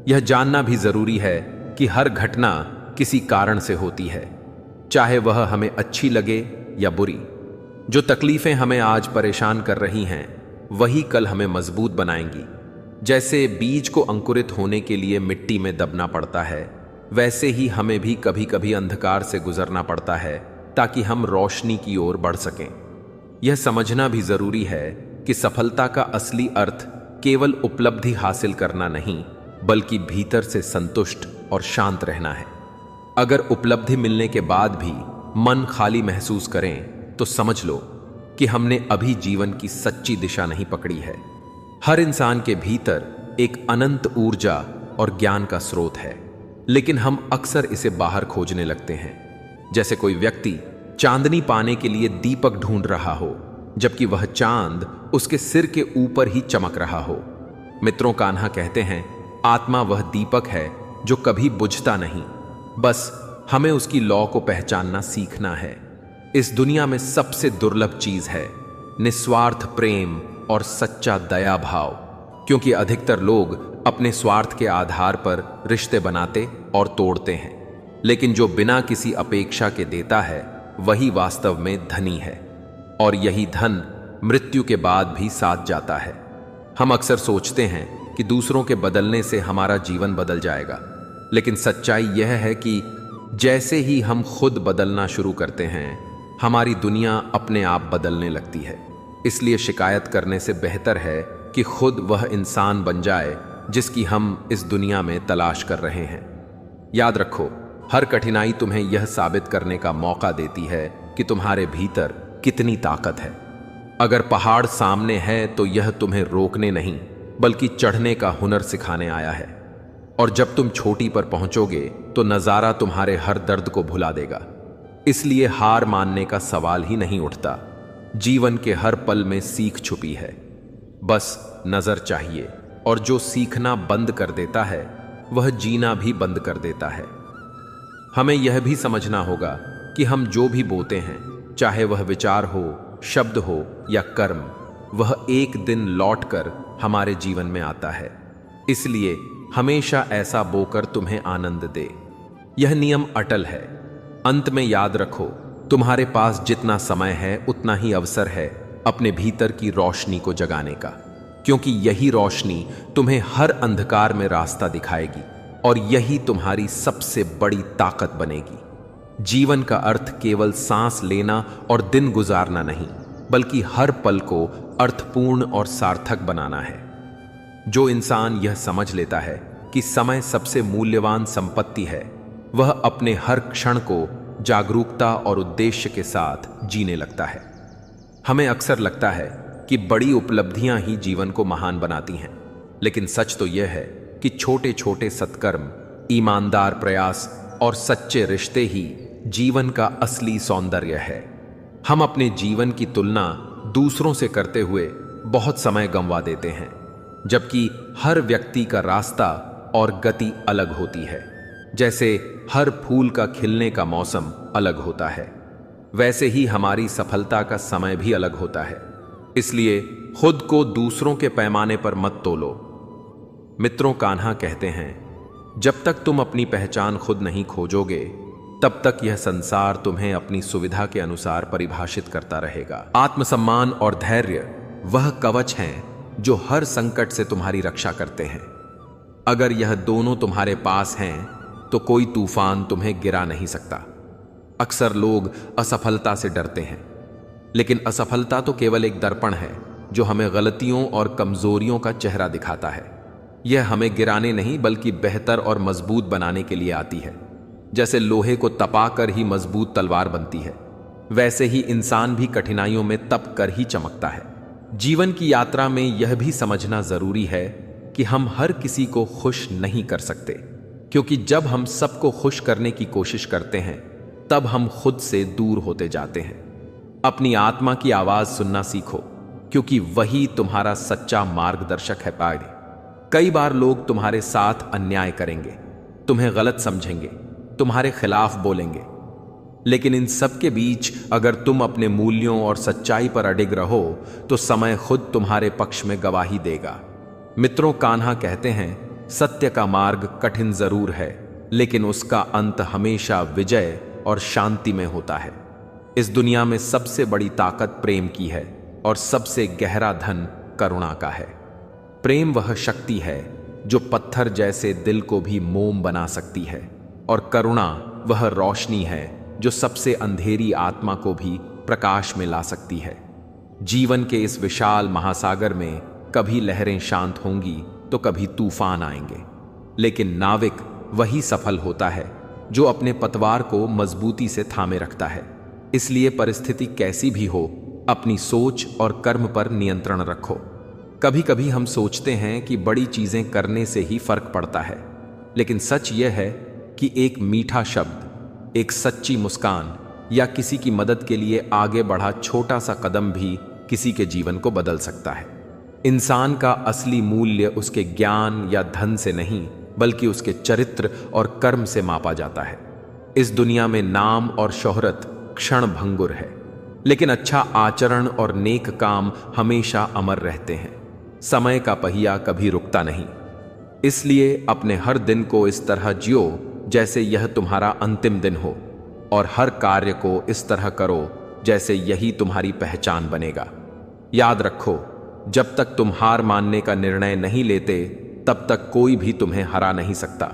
यह जानना भी जरूरी है कि हर घटना किसी कारण से होती है, चाहे वह हमें अच्छी लगे या बुरी। जो तकलीफें हमें आज परेशान कर रही हैं वही कल हमें मजबूत बनाएंगी। जैसे बीज को अंकुरित होने के लिए मिट्टी में दबना पड़ता है, वैसे ही हमें भी कभी कभी अंधकार से गुजरना पड़ता है ताकि हम रोशनी की ओर बढ़ सकें। यह समझना भी जरूरी है कि सफलता का असली अर्थ केवल उपलब्धि हासिल करना नहीं, बल्कि भीतर से संतुष्ट और शांत रहना है। अगर उपलब्धि मिलने के बाद भी मन खाली महसूस करें तो समझ लो कि हमने अभी जीवन की सच्ची दिशा नहीं पकड़ी है। हर इंसान के भीतर एक अनंत ऊर्जा और ज्ञान का स्रोत है, लेकिन हम अक्सर इसे बाहर खोजने लगते हैं। जैसे कोई व्यक्ति चांदनी पाने के लिए दीपक ढूंढ रहा हो, जबकि वह चांद उसके सिर के ऊपर ही चमक रहा हो। मित्रों, कान्हा कहते हैं, आत्मा वह दीपक है जो कभी बुझता नहीं, बस हमें उसकी लौ को पहचानना सीखना है। इस दुनिया में सबसे दुर्लभ चीज है निस्वार्थ प्रेम और सच्चा दया भाव, क्योंकि अधिकतर लोग अपने स्वार्थ के आधार पर रिश्ते बनाते और तोड़ते हैं, लेकिन जो बिना किसी अपेक्षा के देता है वही वास्तव में धनी है, और यही धन मृत्यु के बाद भी साथ जाता है। हम अक्सर सोचते हैं कि दूसरों के बदलने से हमारा जीवन बदल जाएगा, लेकिन सच्चाई यह है कि जैसे ही हम खुद बदलना शुरू करते हैं हमारी दुनिया अपने आप बदलने लगती है। इसलिए शिकायत करने से बेहतर है कि खुद वह इंसान बन जाए जिसकी हम इस दुनिया में तलाश कर रहे हैं। याद रखो, हर कठिनाई तुम्हें यह साबित करने का मौका देती है कि तुम्हारे भीतर कितनी ताकत है। अगर पहाड़ सामने है तो यह तुम्हें रोकने नहीं बल्कि चढ़ने का हुनर सिखाने आया है, और जब तुम चोटी पर पहुंचोगे तो नजारा तुम्हारे हर दर्द को भुला देगा। इसलिए हार मानने का सवाल ही नहीं उठता। जीवन के हर पल में सीख छुपी है, बस नजर चाहिए, और जो सीखना बंद कर देता है वह जीना भी बंद कर देता है। हमें यह भी समझना होगा कि हम जो भी बोते हैं, चाहे वह विचार हो, शब्द हो या कर्म, वह एक दिन लौटकर हमारे जीवन में आता है। इसलिए हमेशा ऐसा बोकर तुम्हें आनंद दे। यह नियम अटल है। अंत में याद रखो, तुम्हारे पास जितना समय है उतना ही अवसर है अपने भीतर की रोशनी को जगाने का, क्योंकि यही रोशनी तुम्हें हर अंधकार में रास्ता दिखाएगी और यही तुम्हारी सबसे बड़ी ताकत बनेगी। जीवन का अर्थ केवल सांस लेना और दिन गुजारना नहीं, बल्कि हर पल को अर्थपूर्ण और सार्थक बनाना है। जो इंसान यह समझ लेता है कि समय सबसे मूल्यवान संपत्ति है, वह अपने हर क्षण को जागरूकता और उद्देश्य के साथ जीने लगता है। हमें अक्सर लगता है कि बड़ी उपलब्धियां ही जीवन को महान बनाती हैं, लेकिन सच तो यह है कि छोटे छोटे सत्कर्म, ईमानदार प्रयास और सच्चे रिश्ते ही जीवन का असली सौंदर्य है। हम अपने जीवन की तुलना दूसरों से करते हुए बहुत समय गंवा देते हैं, जबकि हर व्यक्ति का रास्ता और गति अलग होती है। जैसे हर फूल का खिलने का मौसम अलग होता है, वैसे ही हमारी सफलता का समय भी अलग होता है। इसलिए खुद को दूसरों के पैमाने पर मत तोलो। मित्रों, कान्हा कहते हैं, जब तक तुम अपनी पहचान खुद नहीं खोजोगे, तब तक यह संसार तुम्हें अपनी सुविधा के अनुसार परिभाषित करता रहेगा। आत्मसम्मान और धैर्य वह कवच हैं जो हर संकट से तुम्हारी रक्षा करते हैं। अगर यह दोनों तुम्हारे पास हैं तो कोई तूफान तुम्हें गिरा नहीं सकता। अक्सर लोग असफलता से डरते हैं, लेकिन असफलता तो केवल एक दर्पण है जो हमें गलतियों और कमजोरियों का चेहरा दिखाता है। यह हमें गिराने नहीं बल्कि बेहतर और मजबूत बनाने के लिए आती है। जैसे लोहे को तपाकर ही मजबूत तलवार बनती है, वैसे ही इंसान भी कठिनाइयों में तप कर ही चमकता है। जीवन की यात्रा में यह भी समझना जरूरी है कि हम हर किसी को खुश नहीं कर सकते, क्योंकि जब हम सबको खुश करने की कोशिश करते हैं तब हम खुद से दूर होते जाते हैं। अपनी आत्मा की आवाज सुनना सीखो, क्योंकि वही तुम्हारा सच्चा मार्गदर्शक है। कई बार लोग तुम्हारे साथ अन्याय करेंगे, तुम्हें गलत समझेंगे, तुम्हारे खिलाफ बोलेंगे, लेकिन इन सब के बीच अगर तुम अपने मूल्यों और सच्चाई पर अडिग रहो तो समय खुद तुम्हारे पक्ष में गवाही देगा। मित्रों, कान्हा कहते हैं, सत्य का मार्ग कठिन जरूर है, लेकिन उसका अंत हमेशा विजय और शांति में होता है। इस दुनिया में सबसे बड़ी ताकत प्रेम की है और सबसे गहरा धन करुणा का है। प्रेम वह शक्ति है जो पत्थर जैसे दिल को भी मोम बना सकती है, और करुणा वह रोशनी है जो सबसे अंधेरी आत्मा को भी प्रकाश में ला सकती है। जीवन के इस विशाल महासागर में कभी लहरें शांत होंगी तो कभी तूफान आएंगे, लेकिन नाविक वही सफल होता है जो अपने पतवार को मजबूती से थामे रखता है। इसलिए परिस्थिति कैसी भी हो, अपनी सोच और कर्म पर नियंत्रण रखो। कभी कभी हम सोचते हैं कि बड़ी चीजें करने से ही फर्क पड़ता है, लेकिन सच यह है कि एक मीठा शब्द, एक सच्ची मुस्कान या किसी की मदद के लिए आगे बढ़ा छोटा सा कदम भी किसी के जीवन को बदल सकता है। इंसान का असली मूल्य उसके ज्ञान या धन से नहीं, बल्कि उसके चरित्र और कर्म से मापा जाता है। इस दुनिया में नाम और शोहरत क्षण भंगुर है, लेकिन अच्छा आचरण और नेक काम हमेशा अमर रहते हैं। समय का पहिया कभी रुकता नहीं, इसलिए अपने हर दिन को इस तरह जियो जैसे यह तुम्हारा अंतिम दिन हो, और हर कार्य को इस तरह करो जैसे यही तुम्हारी पहचान बनेगा। याद रखो, जब तक तुम हार मानने का निर्णय नहीं लेते तब तक कोई भी तुम्हें हरा नहीं सकता,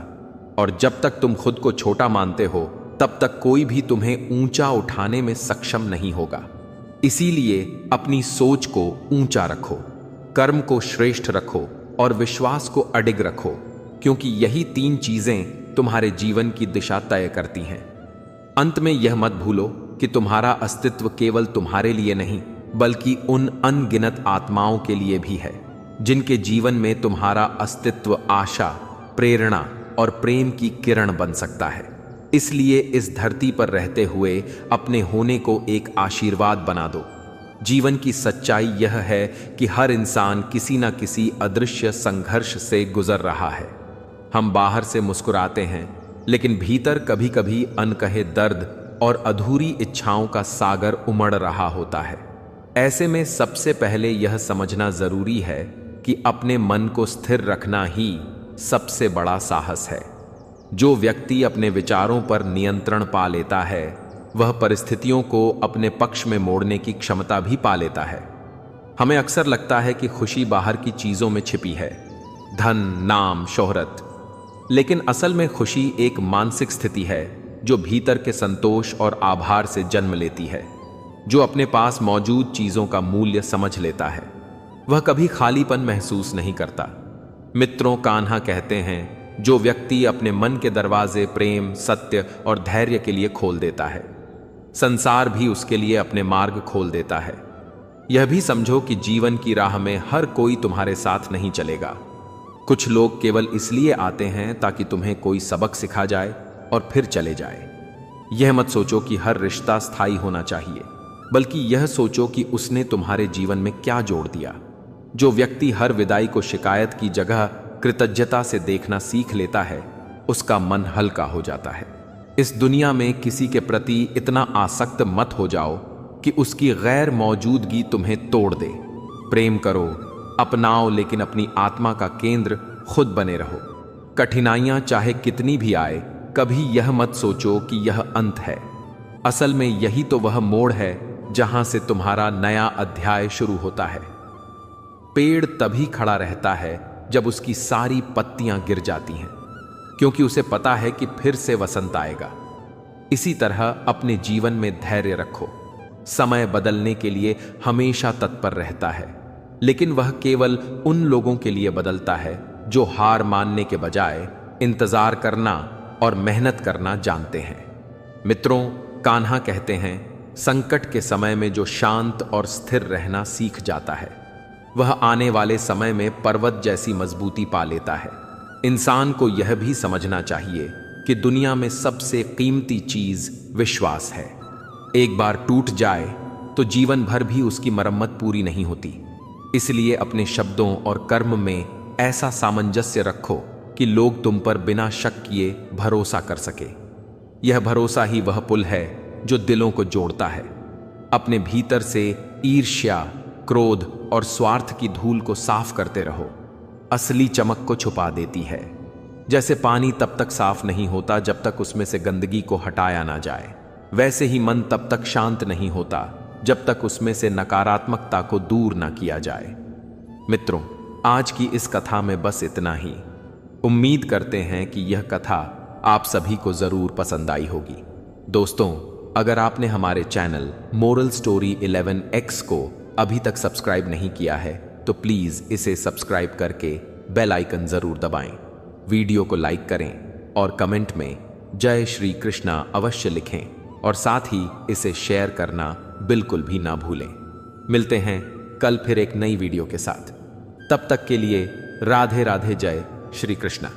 और जब तक तुम खुद को छोटा मानते हो तब तक कोई भी तुम्हें ऊंचा उठाने में सक्षम नहीं होगा। इसीलिए अपनी सोच को ऊंचा रखो, कर्म को श्रेष्ठ रखो और विश्वास को अडिग रखो, क्योंकि यही तीन चीजें तुम्हारे जीवन की दिशा तय करती हैं। अंत में यह मत भूलो कि तुम्हारा अस्तित्व केवल तुम्हारे लिए नहीं, बल्कि उन अनगिनत आत्माओं के लिए भी है जिनके जीवन में तुम्हारा अस्तित्व आशा, प्रेरणा और प्रेम की किरण बन सकता है। इसलिए इस धरती पर रहते हुए अपने होने को एक आशीर्वाद बना दो। जीवन की सच्चाई यह है कि हर इंसान किसी न किसी अदृश्य संघर्ष से गुजर रहा है। हम बाहर से मुस्कुराते हैं, लेकिन भीतर कभी कभी अनकहे दर्द और अधूरी इच्छाओं का सागर उमड़ रहा होता है। ऐसे में सबसे पहले यह समझना जरूरी है कि अपने मन को स्थिर रखना ही सबसे बड़ा साहस है। जो व्यक्ति अपने विचारों पर नियंत्रण पा लेता है, वह परिस्थितियों को अपने पक्ष में मोड़ने की क्षमता भी पा लेता है। हमें अक्सर लगता है कि खुशी बाहर की चीजों में छिपी है, धन, नाम, शोहरत, लेकिन असल में खुशी एक मानसिक स्थिति है जो भीतर के संतोष और आभार से जन्म लेती है। जो अपने पास मौजूद चीजों का मूल्य समझ लेता है, वह कभी खालीपन महसूस नहीं करता। मित्रों, कान्हा कहते हैं, जो व्यक्ति अपने मन के दरवाजे प्रेम, सत्य और धैर्य के लिए खोल देता है, संसार भी उसके लिए अपने मार्ग खोल देता है। यह भी समझो कि जीवन की राह में हर कोई तुम्हारे साथ नहीं चलेगा। कुछ लोग केवल इसलिए आते हैं ताकि तुम्हें कोई सबक सिखा जाए और फिर चले जाए। यह मत सोचो कि हर रिश्ता स्थायी होना चाहिए, बल्कि यह सोचो कि उसने तुम्हारे जीवन में क्या जोड़ दिया। जो व्यक्ति हर विदाई को शिकायत की जगह कृतज्ञता से देखना सीख लेता है, उसका मन हल्का हो जाता है। इस दुनिया में किसी के प्रति इतना आसक्त मत हो जाओ कि उसकी गैर मौजूदगी तुम्हें तोड़ दे। प्रेम करो, अपनाओ, लेकिन अपनी आत्मा का केंद्र खुद बने रहो। कठिनाइयां चाहे कितनी भी आए, कभी यह मत सोचो कि यह अंत है। असल में यही तो वह मोड़ है जहां से तुम्हारा नया अध्याय शुरू होता है। पेड़ तभी खड़ा रहता है जब उसकी सारी पत्तियां गिर जाती हैं, क्योंकि उसे पता है कि फिर से वसंत आएगा। इसी तरह अपने जीवन में धैर्य रखो। समय बदलने के लिए हमेशा तत्पर रहता है, लेकिन वह केवल उन लोगों के लिए बदलता है जो हार मानने के बजाय इंतजार करना और मेहनत करना जानते हैं। मित्रों, कान्हा कहते हैं, संकट के समय में जो शांत और स्थिर रहना सीख जाता है, वह आने वाले समय में पर्वत जैसी मजबूती पा लेता है। इंसान को यह भी समझना चाहिए कि दुनिया में सबसे कीमती चीज विश्वास है। एक बार टूट जाए तो जीवन भर भी उसकी मरम्मत पूरी नहीं होती। इसलिए अपने शब्दों और कर्म में ऐसा सामंजस्य रखो कि लोग तुम पर बिना शक किए भरोसा कर सके। यह भरोसा ही वह पुल है जो दिलों को जोड़ता है। अपने भीतर से ईर्ष्या, क्रोध और स्वार्थ की धूल को साफ करते रहो। असली चमक को छुपा देती है। जैसे पानी तब तक साफ नहीं होता जब तक उसमें से गंदगी को हटाया ना जाए, वैसे ही मन तब तक शांत नहीं होता जब तक उसमें से नकारात्मकता को दूर ना किया जाए। मित्रों, आज की इस कथा में बस इतना ही। उम्मीद करते हैं कि यह कथा आप सभी को जरूर पसंद आई होगी। दोस्तों, अगर आपने हमारे चैनल मोरल स्टोरी 11X को अभी तक सब्सक्राइब नहीं किया है तो प्लीज इसे सब्सक्राइब करके बेल आइकन जरूर दबाएं। वीडियो को लाइक करें और कमेंट में जय श्री कृष्णा अवश्य लिखें, और साथ ही इसे शेयर करना बिल्कुल भी ना भूलें। मिलते हैं कल फिर एक नई वीडियो के साथ। तब तक के लिए राधे राधे, जय श्री कृष्णा।